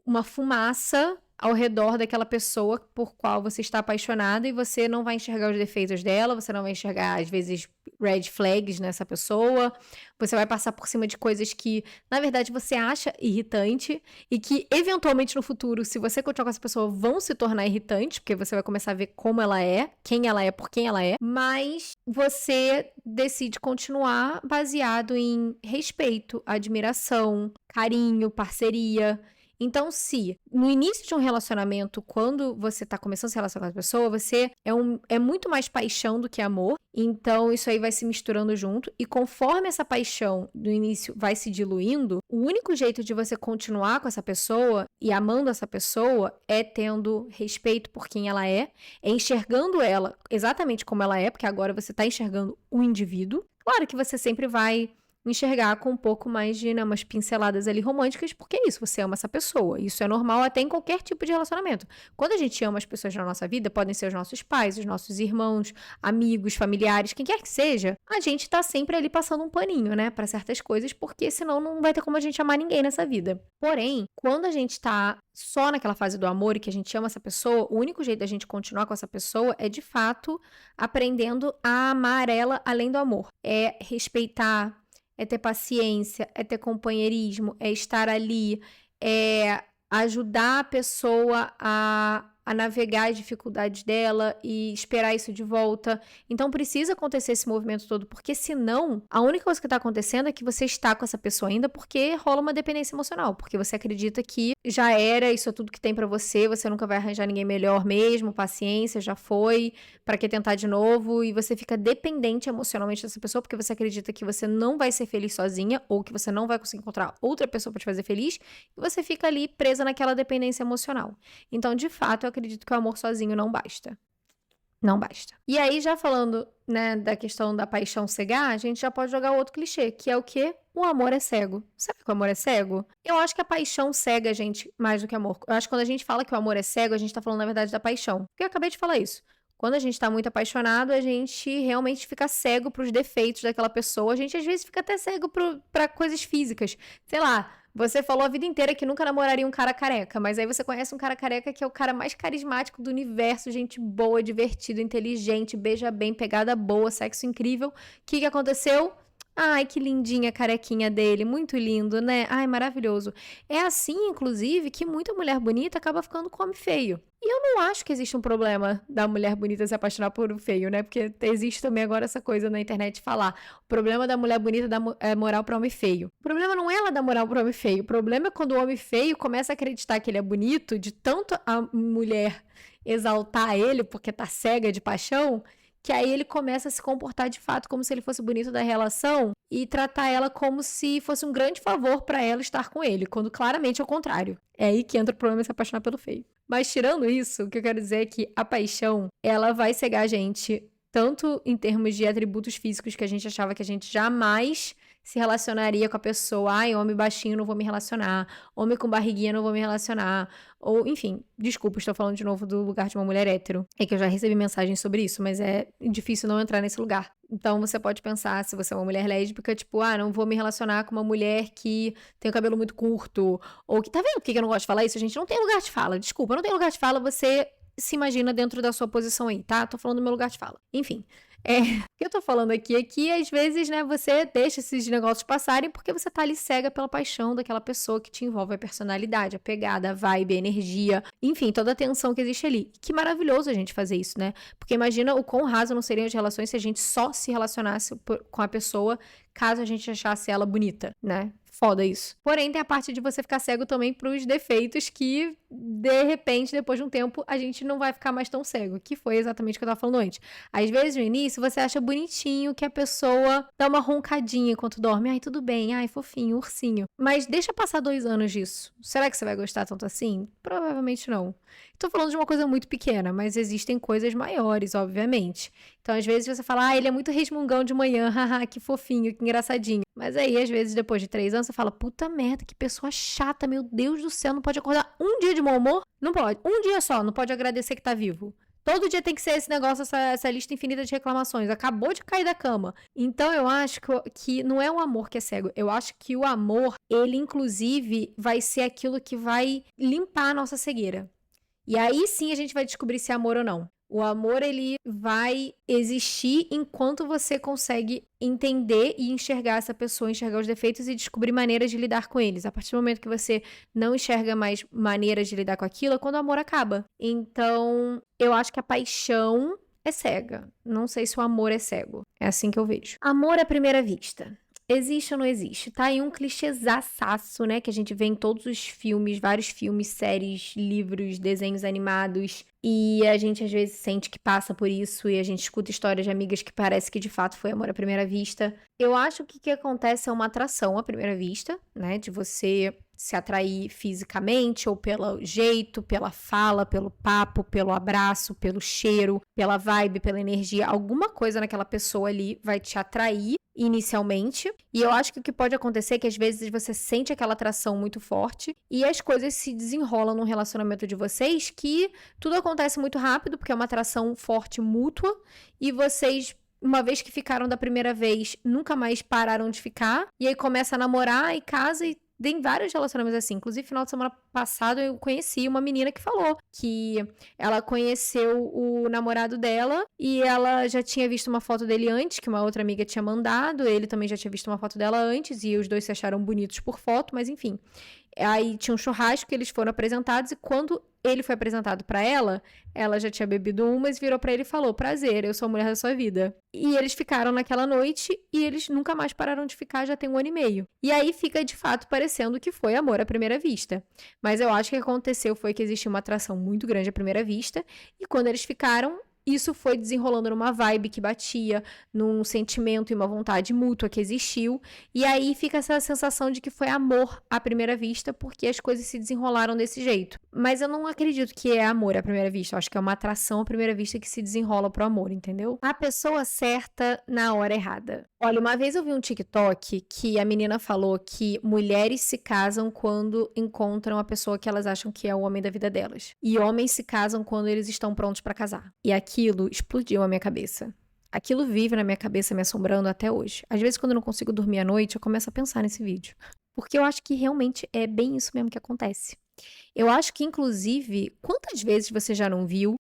Speaker 1: uma fumaça ao redor daquela pessoa por qual você está apaixonado e você não vai enxergar os defeitos dela, você não vai enxergar, às vezes, red flags nessa pessoa, você vai passar por cima de coisas que, na verdade, você acha irritante e que, eventualmente, no futuro, se você continuar com essa pessoa, vão se tornar irritantes, porque você vai começar a ver como ela é, quem ela é, por quem ela é, mas você decide continuar baseado em respeito, admiração, carinho, parceria. Então, se no início de um relacionamento, quando você tá começando a se relacionar com a pessoa, você é muito mais paixão do que amor. Então, isso aí vai se misturando junto. E conforme essa paixão do início vai se diluindo, o único jeito de você continuar com essa pessoa e amando essa pessoa é tendo respeito por quem ela é enxergando ela exatamente como ela é, porque agora você tá enxergando o indivíduo. Claro que você sempre vai enxergar com um pouco mais de, né, umas pinceladas ali românticas, porque é isso, você ama essa pessoa. Isso é normal até em qualquer tipo de relacionamento. Quando a gente ama as pessoas na nossa vida, podem ser os nossos pais, os nossos irmãos, amigos, familiares, quem quer que seja, a gente tá sempre ali passando um paninho, né, pra certas coisas, porque senão não vai ter como a gente amar ninguém nessa vida. Porém, quando a gente tá só naquela fase do amor e que a gente ama essa pessoa, o único jeito da gente continuar com essa pessoa é, de fato, aprendendo a amar ela além do amor. É respeitar, é ter paciência, é ter companheirismo, é estar ali, é ajudar a pessoa a navegar as dificuldades dela e esperar isso de volta. Então precisa acontecer esse movimento todo, porque senão, a única coisa que tá acontecendo é que você está com essa pessoa ainda porque rola uma dependência emocional, porque você acredita que já era, isso é tudo que tem pra você nunca vai arranjar ninguém melhor mesmo, paciência, já foi, pra que tentar de novo? E você fica dependente emocionalmente dessa pessoa porque você acredita que você não vai ser feliz sozinha ou que você não vai conseguir encontrar outra pessoa pra te fazer feliz e você fica ali presa naquela dependência emocional. Então, de fato, eu acredito que o amor sozinho não basta. Não basta. E aí, já falando, né, da questão da paixão cegar, a gente já pode jogar outro clichê, que é o quê? O amor é cego. Sabe que o amor é cego? Eu acho que a paixão cega a gente mais do que amor. Eu acho que quando a gente fala que o amor é cego, a gente tá falando, na verdade, da paixão. Porque eu acabei de falar isso. Quando a gente tá muito apaixonado, a gente realmente fica cego pros defeitos daquela pessoa. A gente, às vezes, fica até cego pra coisas físicas. Sei lá, você falou a vida inteira que nunca namoraria um cara careca, mas aí você conhece um cara careca que é o cara mais carismático do universo, gente boa, divertido, inteligente, beija bem, pegada boa, sexo incrível. O que aconteceu? Ai, que lindinha a carequinha dele, muito lindo, né? Ai, maravilhoso. É assim, inclusive, que muita mulher bonita acaba ficando com homem feio. E eu não acho que existe um problema da mulher bonita se apaixonar por um feio, né? Porque existe também agora essa coisa na internet de falar o problema da mulher bonita é moral pra homem feio. O problema não é ela dar moral pra homem feio. O problema é quando o homem feio começa a acreditar que ele é bonito, de tanto a mulher exaltar ele porque tá cega de paixão, que aí ele começa a se comportar de fato como se ele fosse bonito da relação e tratar ela como se fosse um grande favor pra ela estar com ele, quando claramente é o contrário. É aí que entra o problema de se apaixonar pelo feio. Mas tirando isso, o que eu quero dizer é que a paixão, ela vai cegar a gente tanto em termos de atributos físicos que a gente achava que a gente jamais se relacionaria com a pessoa. Ai, homem baixinho, não vou me relacionar. Homem com barriguinha, não vou me relacionar. Ou, enfim, desculpa, estou falando de novo do lugar de uma mulher hétero. É que eu já recebi mensagens sobre isso, mas é difícil não entrar nesse lugar. Então, você pode pensar, se você é uma mulher lésbica, tipo, não vou me relacionar com uma mulher que tem o cabelo muito curto. Ou que, tá vendo por que eu não gosto de falar isso, gente? Não tem lugar de fala. Desculpa, não tem lugar de fala, você se imagina dentro da sua posição aí, tá? Tô falando do meu lugar de fala. Enfim. O que eu tô falando aqui é que, às vezes, né, você deixa esses negócios passarem porque você tá ali cega pela paixão daquela pessoa que te envolve a personalidade, a pegada, a vibe, a energia, enfim, toda a tensão que existe ali. Que maravilhoso a gente fazer isso, né? Porque imagina o quão raso não seriam as relações se a gente só se relacionasse com a pessoa caso a gente achasse ela bonita, né? Foda isso. Porém, tem a parte de você ficar cego também pros defeitos que, de repente, depois de um tempo, a gente não vai ficar mais tão cego. Que foi exatamente o que eu tava falando antes. Às vezes, no início, você acha bonitinho que a pessoa dá uma roncadinha enquanto dorme. Ai, tudo bem. Ai, fofinho, ursinho. Mas deixa passar 2 anos disso. Será que você vai gostar tanto assim? Provavelmente não. Tô falando de uma coisa muito pequena, mas existem coisas maiores, obviamente. Então, às vezes, você fala, ele é muito resmungão de manhã, haha, que fofinho, que engraçadinho. Mas aí, às vezes, depois de 3 anos, você fala, puta merda, que pessoa chata, meu Deus do céu, não pode acordar um dia de mau humor? Não pode. Um dia só, não pode agradecer que tá vivo. Todo dia tem que ser esse negócio, essa lista infinita de reclamações. Acabou de cair da cama. Então, eu acho que não é o amor que é cego. Eu acho que o amor, ele, inclusive, vai ser aquilo que vai limpar a nossa cegueira. E aí sim a gente vai descobrir se é amor ou não. O amor, ele vai existir enquanto você consegue entender e enxergar essa pessoa, enxergar os defeitos e descobrir maneiras de lidar com eles. A partir do momento que você não enxerga mais maneiras de lidar com aquilo, é quando o amor acaba. Então, eu acho que a paixão é cega. Não sei se o amor é cego. É assim que eu vejo. Amor à primeira vista. Existe ou não existe? Tá aí um clichêzaço, né? Que a gente vê em todos os filmes, vários filmes, séries, livros, desenhos animados. E a gente às vezes sente que passa por isso e a gente escuta histórias de amigas que parece que de fato foi amor à primeira vista. Eu acho que o que acontece é uma atração à primeira vista, né? De você se atrair fisicamente ou pelo jeito, pela fala, pelo papo, pelo abraço, pelo cheiro, pela vibe, pela energia. Alguma coisa naquela pessoa ali vai te atrair inicialmente. E eu acho que o que pode acontecer é que às vezes você sente aquela atração muito forte e as coisas se desenrolam num relacionamento de vocês que tudo acontece muito rápido, porque é uma atração forte mútua, e vocês, uma vez que ficaram da primeira vez, nunca mais pararam de ficar, e aí começa a namorar e casa e tem vários relacionamentos assim. Inclusive, final de semana passado, eu conheci uma menina que falou que ela conheceu o namorado dela e ela já tinha visto uma foto dele antes, que uma outra amiga tinha mandado. Ele também já tinha visto uma foto dela antes e os dois se acharam bonitos por foto, mas enfim. Aí tinha um churrasco que eles foram apresentados e quando ele foi apresentado pra ela, ela já tinha bebido umas, virou pra ele e falou: "Prazer, eu sou a mulher da sua vida". E eles ficaram naquela noite e eles nunca mais pararam de ficar, já tem 1 ano e meio. E aí fica de fato parecendo que foi amor à primeira vista. Mas eu acho que o que aconteceu foi que existia uma atração muito grande à primeira vista e quando eles ficaram, isso foi desenrolando numa vibe que batia, num sentimento e uma vontade mútua que existiu. E aí fica essa sensação de que foi amor à primeira vista, porque as coisas se desenrolaram desse jeito. Mas eu não acredito que é amor à primeira vista. Eu acho que é uma atração à primeira vista que se desenrola pro amor, entendeu? A pessoa certa na hora errada. Olha, uma vez eu vi um TikTok que a menina falou que mulheres se casam quando encontram a pessoa que elas acham que é o homem da vida delas. E homens se casam quando eles estão prontos pra casar. E aquilo explodiu a minha cabeça. Aquilo vive na minha cabeça me assombrando até hoje. Às vezes, quando eu não consigo dormir à noite, eu começo a pensar nesse vídeo. Porque eu acho que realmente é bem isso mesmo que acontece. Eu acho que, inclusive, quantas vezes você já não viu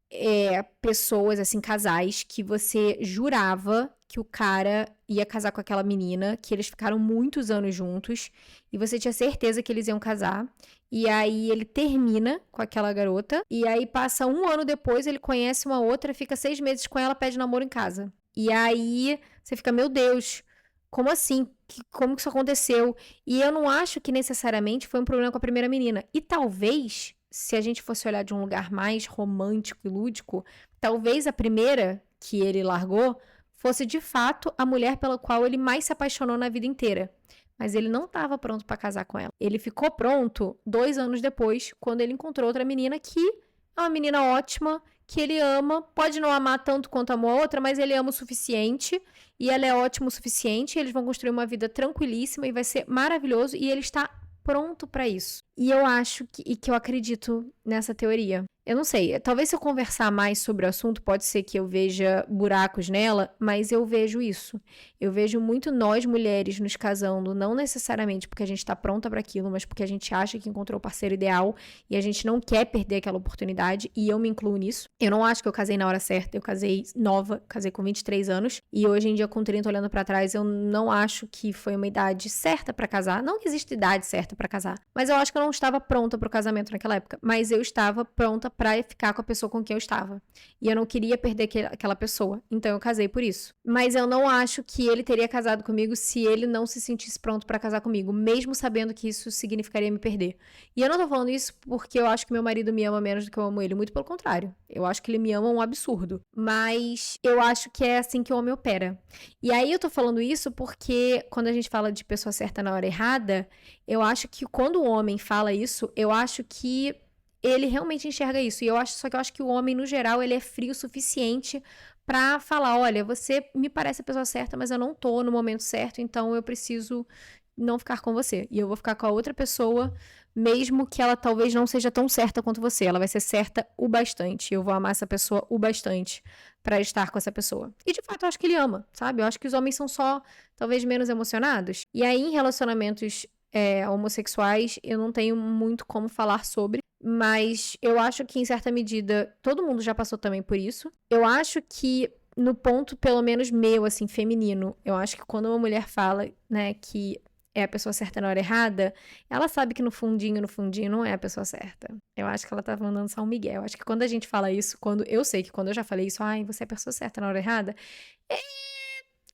Speaker 1: pessoas, assim, casais, que você jurava que o cara ia casar com aquela menina, que eles ficaram muitos anos juntos, e você tinha certeza que eles iam casar, e aí ele termina com aquela garota, e aí passa 1 ano depois, ele conhece uma outra, fica 6 meses com ela, pede namoro em casa. E aí você fica, meu Deus, como assim? Como que isso aconteceu? E eu não acho que necessariamente foi um problema com a primeira menina. E talvez, se a gente fosse olhar de um lugar mais romântico e lúdico, talvez a primeira que ele largou fosse de fato a mulher pela qual ele mais se apaixonou na vida inteira. Mas ele não estava pronto para casar com ela. Ele ficou pronto 2 anos depois, quando ele encontrou outra menina que é uma menina ótima, que ele ama, pode não amar tanto quanto amou a outra, mas ele ama o suficiente, e ela é ótima o suficiente, e eles vão construir uma vida tranquilíssima, e vai ser maravilhoso, e ele está pronto para isso. E eu acho que eu acredito nessa teoria. Eu não sei, talvez se eu conversar mais sobre o assunto, pode ser que eu veja buracos nela, mas eu vejo isso. Eu vejo muito nós mulheres nos casando, não necessariamente porque a gente tá pronta para aquilo, mas porque a gente acha que encontrou o parceiro ideal e a gente não quer perder aquela oportunidade, e eu me incluo nisso. Eu não acho que eu casei na hora certa, eu casei nova, casei com 23 anos, e hoje em dia com 30 olhando para trás, eu não acho que foi uma idade certa para casar, não que existe idade certa para casar, mas eu acho que eu não estava pronta pro casamento naquela época, mas eu estava pronta pra ficar com a pessoa com quem eu estava. E eu não queria perder aquela pessoa. Então eu casei por isso. Mas eu não acho que ele teria casado comigo se ele não se sentisse pronto pra casar comigo, mesmo sabendo que isso significaria me perder. E eu não tô falando isso porque eu acho que meu marido me ama menos do que eu amo ele. Muito pelo contrário. Eu acho que ele me ama um absurdo. Mas eu acho que é assim que o homem opera. E aí eu tô falando isso porque quando a gente fala de pessoa certa na hora errada, eu acho que quando o homem fala isso, eu acho que ele realmente enxerga isso. E só que eu acho que o homem, no geral, ele é frio o suficiente pra falar, olha, você me parece a pessoa certa, mas eu não tô no momento certo, então eu preciso não ficar com você. E eu vou ficar com a outra pessoa, mesmo que ela talvez não seja tão certa quanto você. Ela vai ser certa o bastante. Eu vou amar essa pessoa o bastante pra estar com essa pessoa. E de fato, eu acho que ele ama, sabe? Eu acho que os homens são só, talvez, menos emocionados. E aí, em relacionamentos homossexuais, eu não tenho muito como falar sobre, Mas eu acho que, em certa medida, todo mundo já passou também por isso. Eu acho que, no ponto, pelo menos meu, assim, feminino, eu acho que quando uma mulher fala, né, que é a pessoa certa na hora errada, ela sabe que no fundinho, não é a pessoa certa. Eu acho que ela tava mandando só um migué. Eu acho que quando a gente fala isso, eu sei que quando eu já falei isso, ai, você é a pessoa certa na hora errada, é,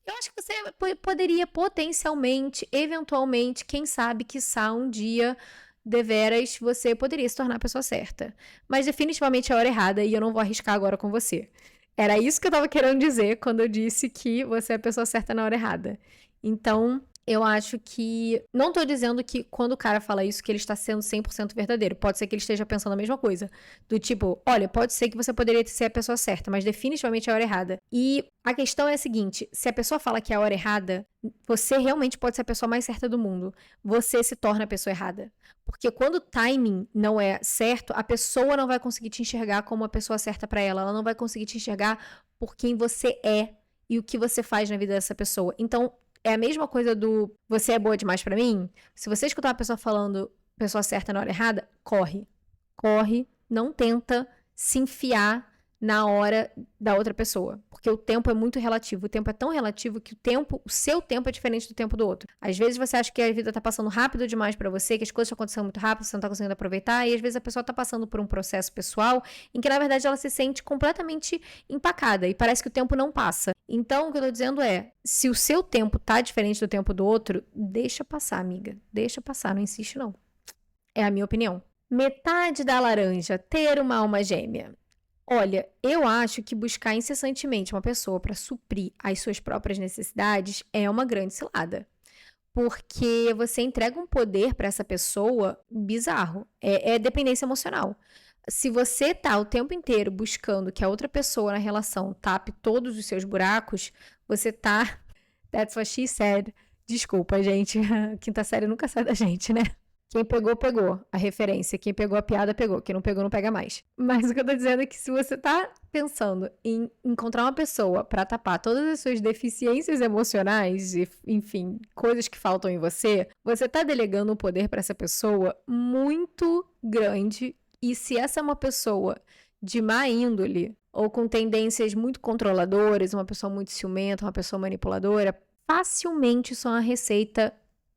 Speaker 1: eu acho que você poderia potencialmente, eventualmente, quem sabe, quiçá um dia, deveras, você poderia se tornar a pessoa certa. Mas definitivamente é a hora errada e eu não vou arriscar agora com você. Era isso que eu tava querendo dizer quando eu disse que você é a pessoa certa na hora errada. Então, eu acho que... Não tô dizendo que quando o cara fala isso, que ele está sendo 100% verdadeiro. Pode ser que ele esteja pensando a mesma coisa. Do tipo, olha, pode ser que você poderia ser a pessoa certa, mas definitivamente é a hora errada. E a questão é a seguinte, se a pessoa fala que é a hora errada, você realmente pode ser a pessoa mais certa do mundo. Você se torna a pessoa errada. Porque quando o timing não é certo, a pessoa não vai conseguir te enxergar como a pessoa certa pra ela. Ela não vai conseguir te enxergar por quem você é e o que você faz na vida dessa pessoa. Então, é a mesma coisa do você é boa demais pra mim? Se você escutar uma pessoa falando pessoa certa na hora errada, corre. Corre, não tenta se enfiar na hora da outra pessoa. Porque o tempo é muito relativo. O tempo é tão relativo que o seu tempo é diferente do tempo do outro. Às vezes você acha que a vida tá passando rápido demais pra você, que as coisas estão acontecendo muito rápido, você não tá conseguindo aproveitar, e às vezes a pessoa tá passando por um processo pessoal em que, na verdade, ela se sente completamente empacada e parece que o tempo não passa. Então, o que eu tô dizendo é, se o seu tempo tá diferente do tempo do outro, deixa passar, amiga. Deixa passar, não insiste não. É a minha opinião. Metade da laranja, ter uma alma gêmea. Olha, eu acho que buscar incessantemente uma pessoa para suprir as suas próprias necessidades é uma grande cilada. Porque você entrega um poder para essa pessoa bizarro. É dependência emocional. Se você tá o tempo inteiro buscando que a outra pessoa na relação tape todos os seus buracos, você tá. That's what she said. Desculpa, gente. Quinta série nunca sai da gente, né? Quem pegou, pegou a referência. Quem pegou a piada, pegou. Quem não pegou, não pega mais. Mas o que eu tô dizendo é que se você tá pensando em encontrar uma pessoa pra tapar todas as suas deficiências emocionais e, enfim, coisas que faltam em você, você tá delegando um poder pra essa pessoa muito grande. E se essa é uma pessoa de má índole ou com tendências muito controladoras, uma pessoa muito ciumenta, uma pessoa manipuladora, facilmente isso é uma receita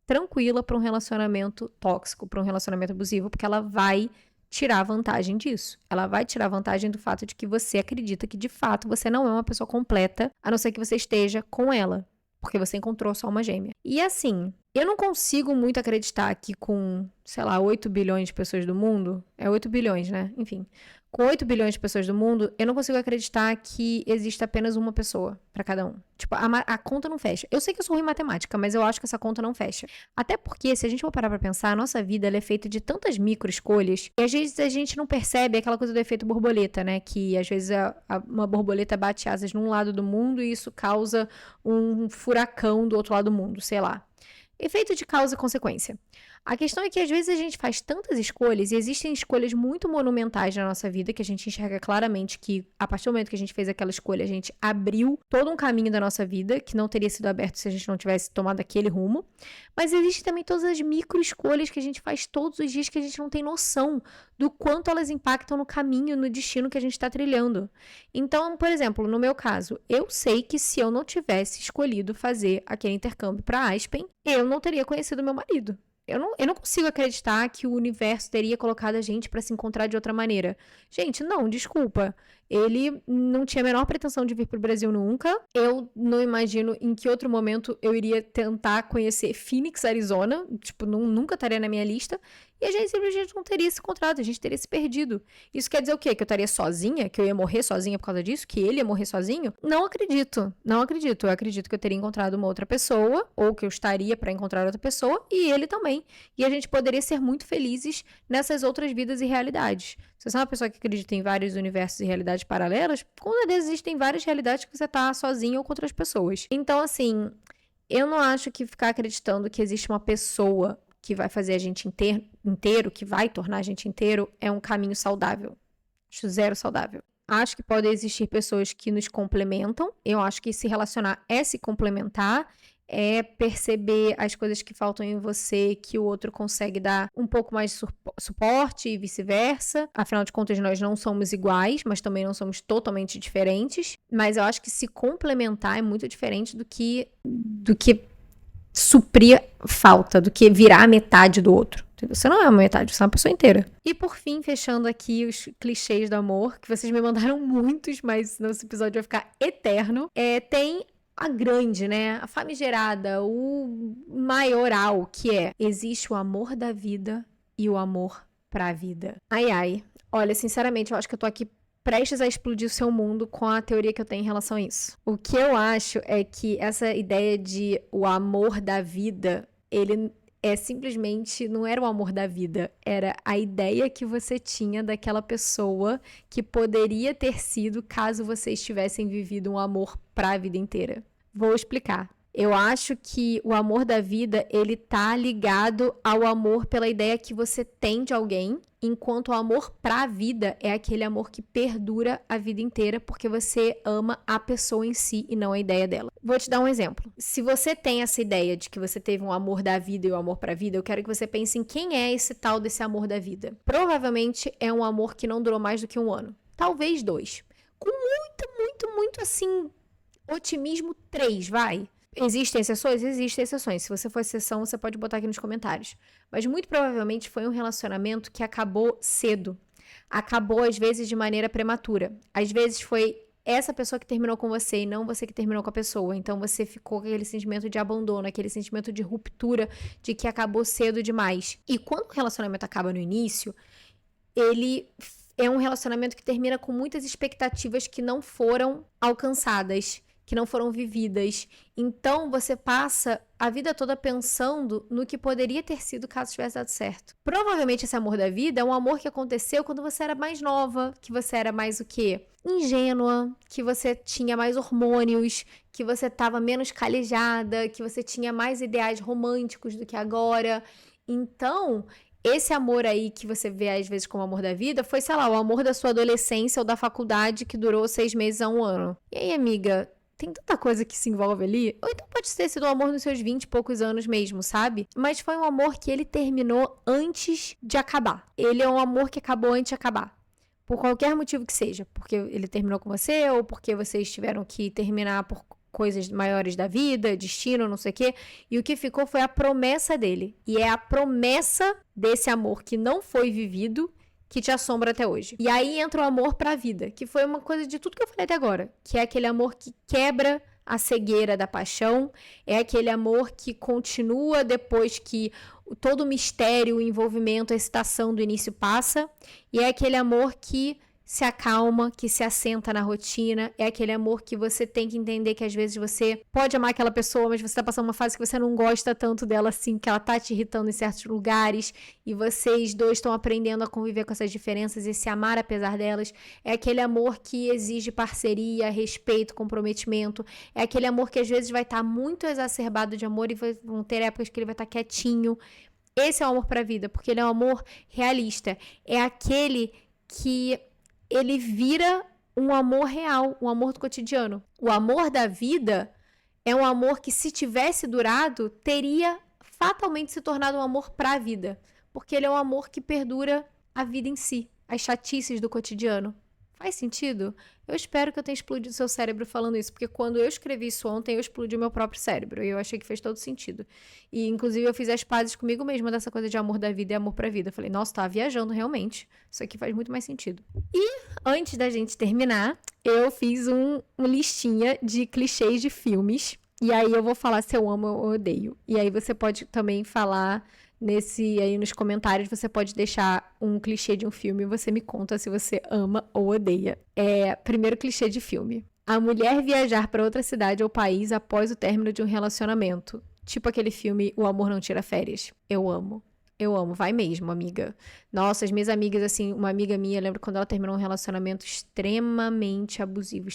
Speaker 1: tranquila para um relacionamento tóxico, para um relacionamento abusivo, porque ela vai tirar vantagem disso. Ela vai tirar vantagem do fato de que você acredita que, de fato, você não é uma pessoa completa, a não ser que você esteja com ela, porque você encontrou só uma gêmea. E assim, eu não consigo muito acreditar que com, sei lá, 8 bilhões de pessoas do mundo, é 8 bilhões, né? Enfim, com 8 bilhões de pessoas do mundo, eu não consigo acreditar que existe apenas uma pessoa pra cada um. Tipo, a conta não fecha. Eu sei que eu sou ruim em matemática, mas eu acho que essa conta não fecha. Até porque, se a gente for parar pra pensar, a nossa vida ela é feita de tantas micro escolhas e às vezes a gente não percebe aquela coisa do efeito borboleta, né? Que às vezes uma borboleta bate asas num lado do mundo e isso causa um furacão do outro lado do mundo, sei lá. Efeito de causa e consequência. A questão é que às vezes a gente faz tantas escolhas e existem escolhas muito monumentais na nossa vida que a gente enxerga claramente que a partir do momento que a gente fez aquela escolha, a gente abriu todo um caminho da nossa vida que não teria sido aberto se a gente não tivesse tomado aquele rumo. Mas existem também todas as micro escolhas que a gente faz todos os dias que a gente não tem noção do quanto elas impactam no caminho, no destino que a gente está trilhando. Então, por exemplo, no meu caso, eu sei que se eu não tivesse escolhido fazer aquele intercâmbio para Aspen, eu não teria conhecido meu marido. Eu não consigo acreditar que o universo teria colocado a gente pra se encontrar de outra maneira. Gente, não, desculpa. Ele não tinha a menor pretensão de vir pro Brasil nunca. Eu não imagino em que outro momento eu iria tentar conhecer Phoenix, Arizona. Tipo, nunca estaria na minha lista. E a gente simplesmente não teria se encontrado, a gente teria se perdido. Isso quer dizer o quê? Que eu estaria sozinha? Que eu ia morrer sozinha por causa disso? Que ele ia morrer sozinho? Não acredito. Não acredito. Eu acredito que eu teria encontrado uma outra pessoa, ou que eu estaria pra encontrar outra pessoa, e ele também. E a gente poderia ser muito felizes nessas outras vidas e realidades. Se você é uma pessoa que acredita em vários universos e realidades paralelas, com certeza existem várias realidades que você tá sozinho ou com outras pessoas. Então, assim, eu não acho que ficar acreditando que existe uma pessoa que vai fazer a gente inteiro, que vai tornar a gente inteiro, é um caminho saudável. Acho zero saudável. Acho que podem existir pessoas que nos complementam. Eu acho que se relacionar é se complementar. é perceber as coisas que faltam em você, que o outro consegue dar um pouco mais de suporte e vice-versa. Afinal de contas, nós não somos iguais, mas também não somos totalmente diferentes. Mas eu acho que se complementar é muito diferente do que suprir falta, do que virar a metade do outro. Você não é uma metade, você é uma pessoa inteira. E por fim, fechando aqui os clichês do amor, que vocês me mandaram muitos, mas nesse episódio vai ficar eterno. Tem a grande, né? A famigerada, o maioral, que existe o amor da vida e o amor pra vida. Ai, ai. Olha, sinceramente, eu acho que eu tô aqui prestes a explodir o seu mundo com a teoria que eu tenho em relação a isso. O que eu acho é que essa ideia de o amor da vida, ele simplesmente não era o amor da vida, era a ideia que você tinha daquela pessoa que poderia ter sido caso vocês tivessem vivido um amor pra vida inteira. Vou explicar. Eu acho que o amor da vida, ele tá ligado ao amor pela ideia que você tem de alguém, enquanto o amor pra vida é aquele amor que perdura a vida inteira, porque você ama a pessoa em si e não a ideia dela. Vou te dar um exemplo. Se você tem essa ideia de que você teve um amor da vida e um amor pra vida, eu quero que você pense em quem é esse tal desse amor da vida. Provavelmente é um amor que não durou mais do que 1 ano. Talvez 2. Com muito, assim, otimismo 3, vai. Existem exceções? Existem exceções. Se você for exceção, você pode botar aqui nos comentários. Mas muito provavelmente foi um relacionamento que acabou cedo. Acabou, às vezes, de maneira prematura. Às vezes foi essa pessoa que terminou com você e não você que terminou com a pessoa. Então você ficou com aquele sentimento de abandono, aquele sentimento de ruptura, de que acabou cedo demais. E quando o relacionamento acaba no início, ele é um relacionamento que termina com muitas expectativas que não foram alcançadas, que não foram vividas. Então, você passa a vida toda pensando no que poderia ter sido caso tivesse dado certo. Provavelmente esse amor da vida é um amor que aconteceu quando você era mais nova, que você era mais o quê? Ingênua, que você tinha mais hormônios, que você estava menos calejada, que você tinha mais ideais românticos do que agora. Então, esse amor aí que você vê às vezes como amor da vida foi, sei lá, o amor da sua adolescência ou da faculdade que durou 6 meses a 1 ano. E aí, amiga, tem tanta coisa que se envolve ali. Ou então pode ter sido um amor nos seus 20 e poucos anos mesmo, sabe? Mas foi um amor que ele terminou antes de acabar. Ele é um amor que acabou antes de acabar. Por qualquer motivo que seja. Porque ele terminou com você, ou porque vocês tiveram que terminar por coisas maiores da vida, destino, não sei o quê. E o que ficou foi a promessa dele. E é a promessa desse amor que não foi vivido que te assombra até hoje. E aí entra o amor pra vida, que foi uma coisa de tudo que eu falei até agora, que é aquele amor que quebra a cegueira da paixão, é aquele amor que continua depois que todo o mistério, o envolvimento, a excitação do início passa, e é aquele amor que se acalma, que se assenta na rotina, é aquele amor que você tem que entender que às vezes você pode amar aquela pessoa, mas você tá passando uma fase que você não gosta tanto dela assim, que ela tá te irritando em certos lugares, e vocês dois estão aprendendo a conviver com essas diferenças e se amar apesar delas. É aquele amor que exige parceria, respeito, comprometimento. É aquele amor que às vezes vai estar muito exacerbado de amor e vão ter épocas que ele vai estar quietinho. Esse é o amor pra vida, porque ele é um amor realista. É aquele que ele vira um amor real, um amor do cotidiano. O amor da vida é um amor que, se tivesse durado, teria fatalmente se tornado um amor pra vida. Porque ele é um amor que perdura a vida em si, as chatices do cotidiano. Faz sentido? Eu espero que eu tenha explodido seu cérebro falando isso, porque quando eu escrevi isso ontem, eu explodi meu próprio cérebro, e eu achei que fez todo sentido. E, inclusive, eu fiz as pazes comigo mesma dessa coisa de amor da vida e amor pra vida. Eu falei, nossa, tava viajando realmente. Isso aqui faz muito mais sentido. E, antes da gente terminar, eu fiz uma listinha de clichês de filmes, e aí eu vou falar se eu amo ou odeio. E aí você pode também falar aí nos comentários, você pode deixar um clichê de um filme e você me conta se você ama ou odeia. Primeiro clichê de filme. A mulher viajar para outra cidade ou país após o término de um relacionamento. Tipo aquele filme O Amor Não Tira Férias. Eu amo. Eu amo, vai mesmo, amiga. Nossa, as minhas amigas, assim, uma amiga minha, lembro quando ela terminou um relacionamento extremamente abusivo.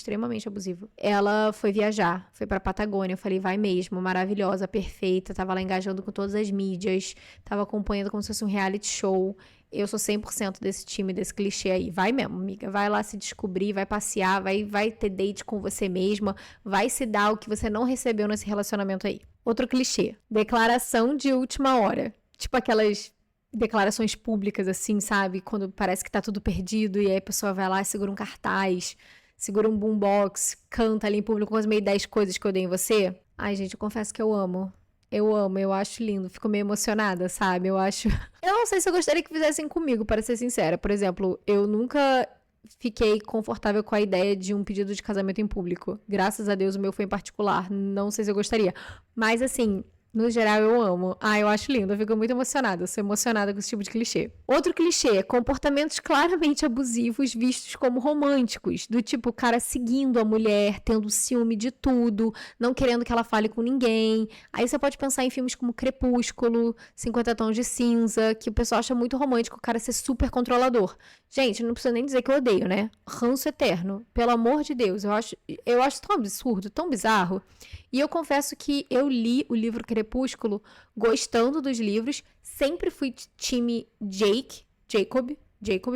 Speaker 1: Ela foi viajar, foi pra Patagônia. Eu falei, vai mesmo, maravilhosa, perfeita. Tava lá engajando com todas as mídias, tava acompanhando como se fosse um reality show. Eu sou 100% desse time, desse clichê aí. Vai mesmo, amiga. Vai lá se descobrir, vai passear, vai ter date com você mesma, vai se dar o que você não recebeu nesse relacionamento aí. Outro clichê. Declaração de última hora. Tipo aquelas declarações públicas, assim, sabe? Quando parece que tá tudo perdido e aí a pessoa vai lá e segura um cartaz, segura um boombox, canta ali em público com as meio 10 coisas que eu odeio em você. Ai, gente, eu confesso que eu amo. Eu amo, eu acho lindo, fico meio emocionada, sabe? Eu acho. Eu não sei se eu gostaria que fizessem comigo, para ser sincera. Por exemplo, eu nunca fiquei confortável com a ideia de um pedido de casamento em público. Graças a Deus, o meu foi em particular. Não sei se eu gostaria. Mas, assim, no geral, eu amo. Eu acho lindo. Eu fico muito emocionada. Eu sou emocionada com esse tipo de clichê. Outro clichê, comportamentos claramente abusivos vistos como românticos. Do tipo, o cara seguindo a mulher, tendo ciúme de tudo, não querendo que ela fale com ninguém. Aí você pode pensar em filmes como Crepúsculo, 50 Tons de Cinza, que o pessoal acha muito romântico o cara ser super controlador. Gente, não precisa nem dizer que eu odeio, né? Ranço eterno. Pelo amor de Deus. Eu acho tão absurdo, tão bizarro. E eu confesso que eu li o livro Crepúsculo gostando dos livros. Sempre fui time Jacob,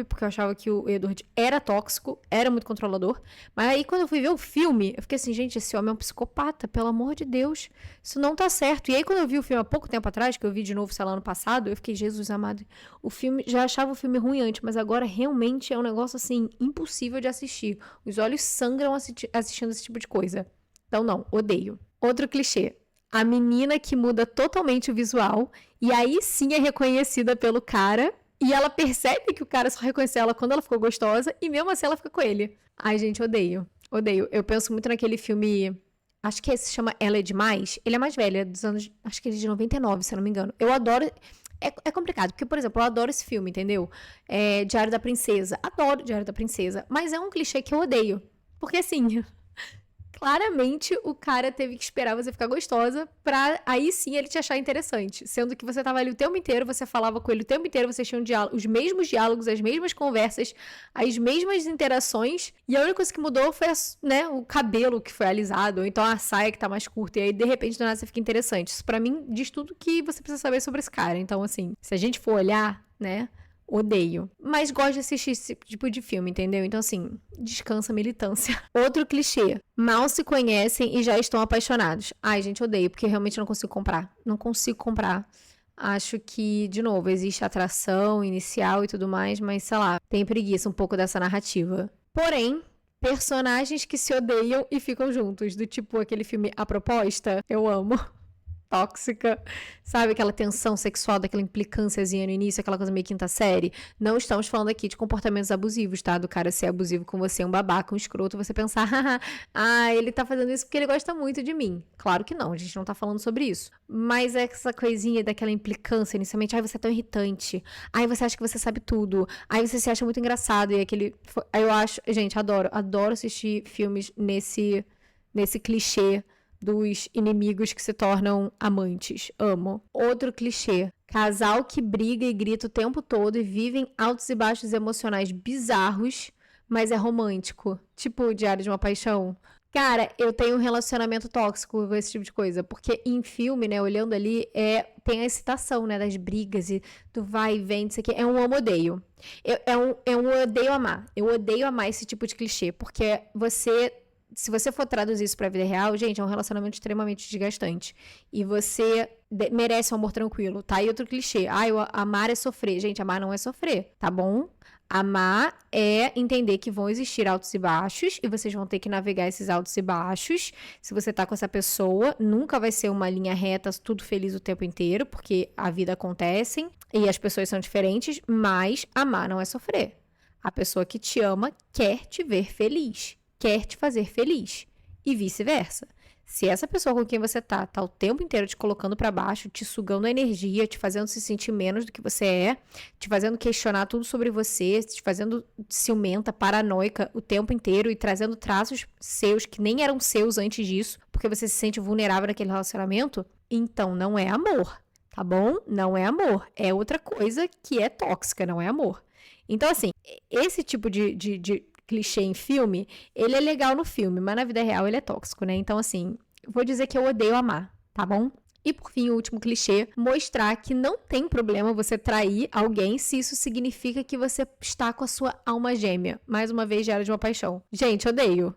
Speaker 1: porque eu achava que o Edward era tóxico, era muito controlador. Mas aí quando eu fui ver o filme, eu fiquei assim, gente, esse homem é um psicopata, pelo amor de Deus. Isso não tá certo. E aí quando eu vi o filme há pouco tempo atrás, que eu vi de novo, sei lá, ano passado, eu fiquei, Jesus amado, o filme, já achava o filme ruim antes, mas agora realmente é um negócio assim, impossível de assistir. Os olhos sangram assistindo esse tipo de coisa. Então não, odeio. Outro clichê. A menina que muda totalmente o visual e aí sim é reconhecida pelo cara e ela percebe que o cara só reconheceu ela quando ela ficou gostosa e mesmo assim ela fica com ele. Ai, gente, odeio. Odeio. Eu penso muito naquele filme, acho que esse se chama Ela é Demais. Ele é mais velho, é dos anos, acho que ele é de 99, se eu não me engano. Eu adoro... É complicado, porque, por exemplo, eu adoro esse filme, entendeu? Diário da Princesa. Adoro Diário da Princesa. Mas é um clichê que eu odeio. Porque, assim... Claramente, o cara teve que esperar você ficar gostosa pra aí sim ele te achar interessante. Sendo que você tava ali o tempo inteiro, você falava com ele o tempo inteiro, vocês tinham os mesmos diálogos, as mesmas conversas, as mesmas interações. E a única coisa que mudou foi, né, o cabelo que foi alisado, ou então a saia que tá mais curta. E aí, de repente, do nada você fica interessante. Isso pra mim diz tudo que você precisa saber sobre esse cara. Então, assim, se a gente for olhar, né... Odeio. Mas gosto de assistir esse tipo de filme, entendeu? Então, assim, descansa a militância. Outro clichê. Mal se conhecem e já estão apaixonados. Ai, gente, odeio, porque realmente não consigo comprar. Não consigo comprar. Acho que, de novo, existe atração inicial e tudo mais, mas, sei lá, tem preguiça um pouco dessa narrativa. Porém, personagens que se odeiam e ficam juntos. Do tipo aquele filme A Proposta. Eu amo. Tóxica, sabe? Aquela tensão sexual, daquela implicânciazinha no início, aquela coisa meio quinta série. Não estamos falando aqui de comportamentos abusivos, tá? Do cara ser abusivo com você, um babaca, um escroto, você pensar, ele tá fazendo isso porque ele gosta muito de mim. Claro que não, a gente não tá falando sobre isso. Mas é essa coisinha daquela implicância inicialmente, você é tão irritante, você acha que você sabe tudo, você se acha muito engraçado, e aquele... Eu acho, gente, adoro assistir filmes nesse clichê dos inimigos que se tornam amantes. Amo. Outro clichê. Casal que briga e grita o tempo todo e vivem altos e baixos emocionais bizarros, mas é romântico. Tipo o Diário de uma Paixão. Cara, eu tenho um relacionamento tóxico com esse tipo de coisa. Porque em filme, né, olhando ali, tem a excitação, né, das brigas e do vai e vem, isso aqui. É um amo-odeio. É um odeio-amar. Eu odeio amar esse tipo de clichê. Porque se você for traduzir isso pra vida real, gente, é um relacionamento extremamente desgastante. E você merece um amor tranquilo, tá? E outro clichê. Amar é sofrer. Gente, amar não é sofrer, tá bom? Amar é entender que vão existir altos e baixos, e vocês vão ter que navegar esses altos e baixos. Se você tá com essa pessoa, nunca vai ser uma linha reta, tudo feliz o tempo inteiro, porque a vida acontece e as pessoas são diferentes, mas amar não é sofrer. A pessoa que te ama quer te ver feliz. Quer te fazer feliz. E vice-versa. Se essa pessoa com quem você tá o tempo inteiro te colocando pra baixo, te sugando a energia, te fazendo se sentir menos do que você é, te fazendo questionar tudo sobre você, te fazendo ciumenta, paranoica o tempo inteiro e trazendo traços seus que nem eram seus antes disso, porque você se sente vulnerável naquele relacionamento, então não é amor, tá bom? Não é amor. É outra coisa que é tóxica, não é amor. Então, assim, esse tipo de clichê em filme, ele é legal no filme, mas na vida real ele é tóxico, né? Então, assim, vou dizer que eu odeio amar, tá bom? E por fim, o último clichê, mostrar que não tem problema você trair alguém se isso significa que você está com a sua alma gêmea. Mais uma vez, Diário de uma Paixão. Gente, odeio.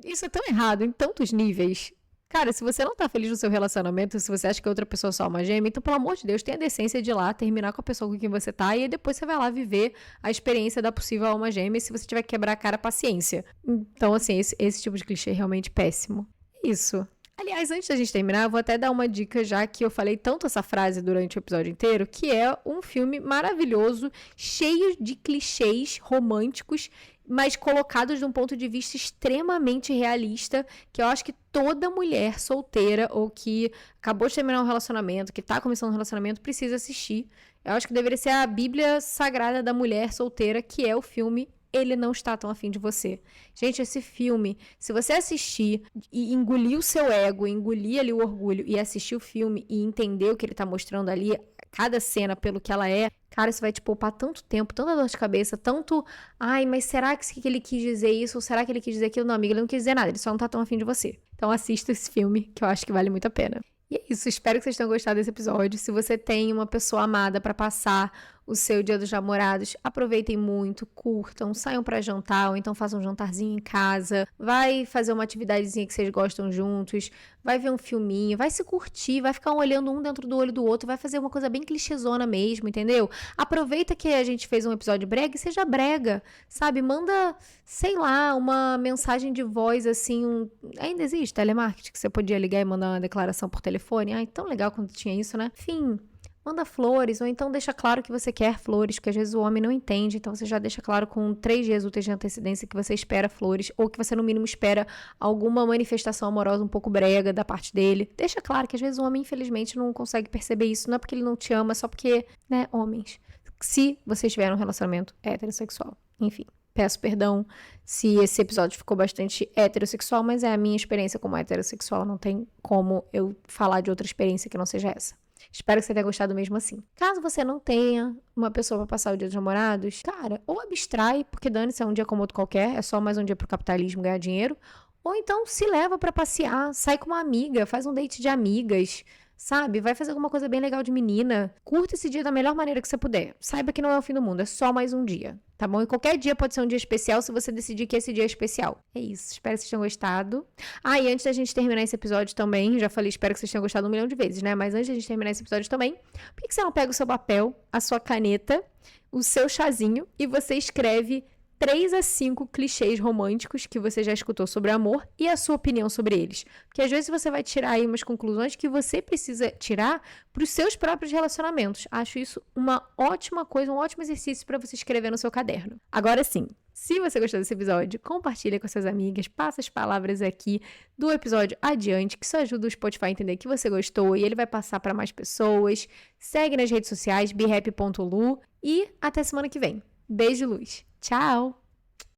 Speaker 1: Isso é tão errado em tantos níveis. Cara, se você não tá feliz no seu relacionamento, se você acha que a outra pessoa é só uma gêmea, então, pelo amor de Deus, tenha a decência de ir lá, terminar com a pessoa com quem você tá, e aí depois você vai lá viver a experiência da possível alma gêmea, e se você tiver que quebrar a cara, paciência. Então, assim, esse tipo de clichê é realmente péssimo. Isso. Aliás, antes da gente terminar, eu vou até dar uma dica, já que eu falei tanto essa frase durante o episódio inteiro, que é um filme maravilhoso, cheio de clichês românticos, mas colocados de um ponto de vista extremamente realista, que eu acho que toda mulher solteira ou que acabou de terminar um relacionamento, que tá começando um relacionamento, precisa assistir. Eu acho que deveria ser a Bíblia Sagrada da mulher solteira, que é o filme Ele Não Está Tão Afim de Você. Gente, esse filme, se você assistir e engolir o seu ego, engolir ali o orgulho e assistir o filme e entender o que ele tá mostrando ali, cada cena pelo que ela é, cara, isso vai te poupar tanto tempo, tanta dor de cabeça, tanto, ai, mas será que ele quis dizer isso? Ou será que ele quis dizer aquilo? Não, amiga, ele não quis dizer nada, ele só não tá tão afim de você. Então assista esse filme, que eu acho que vale muito a pena. E é isso, espero que vocês tenham gostado desse episódio. Se você tem uma pessoa amada pra passar o seu Dia dos Namorados, aproveitem muito, curtam, saiam pra jantar, ou então façam um jantarzinho em casa, vai fazer uma atividadezinha que vocês gostam juntos, vai ver um filminho, vai se curtir, vai ficar um olhando um dentro do olho do outro, vai fazer uma coisa bem clichêzona mesmo, entendeu? Aproveita que a gente fez um episódio brega e seja brega, sabe? Manda, sei lá, uma mensagem de voz assim, ainda existe telemarketing, que você podia ligar e mandar uma declaração por telefone? Ai, tão legal quando tinha isso, né? Enfim, manda flores, ou então deixa claro que você quer flores, porque às vezes o homem não entende, então você já deixa claro com 3 dias úteis de antecedência que você espera flores, ou que você no mínimo espera alguma manifestação amorosa um pouco brega da parte dele. Deixa claro que às vezes o homem infelizmente não consegue perceber isso, não é porque ele não te ama, é só porque, né, homens, se vocês tiverem um relacionamento heterossexual, enfim. Peço perdão se esse episódio ficou bastante heterossexual, mas é a minha experiência como heterossexual, não tem como eu falar de outra experiência que não seja essa. Espero que você tenha gostado mesmo assim. Caso você não tenha uma pessoa pra passar o Dia dos Namorados, cara, ou abstrai, porque dane-se, é um dia como outro qualquer, é só mais um dia pro capitalismo ganhar dinheiro, ou então se leva pra passear, sai com uma amiga, faz um date de amigas, sabe? Vai fazer alguma coisa bem legal de menina. Curta esse dia da melhor maneira que você puder. Saiba que não é o fim do mundo, é só mais um dia, tá bom? E qualquer dia pode ser um dia especial se você decidir que esse dia é especial. É isso, espero que vocês tenham gostado. Ah, e antes da gente terminar esse episódio também, já falei, espero que vocês tenham gostado 1 milhão de vezes, né? Mas antes da gente terminar esse episódio também, por que você não pega o seu papel, a sua caneta, o seu chazinho e você escreve 3 a 5 clichês românticos que você já escutou sobre amor e a sua opinião sobre eles. Porque às vezes você vai tirar aí umas conclusões que você precisa tirar para os seus próprios relacionamentos. Acho isso uma ótima coisa, um ótimo exercício para você escrever no seu caderno. Agora sim, se você gostou desse episódio, compartilha com suas amigas, passa as palavras aqui do episódio adiante, que isso ajuda o Spotify a entender que você gostou e ele vai passar para mais pessoas. Segue nas redes sociais, behappy.lu e até semana que vem. Beijo, luz. Tchau!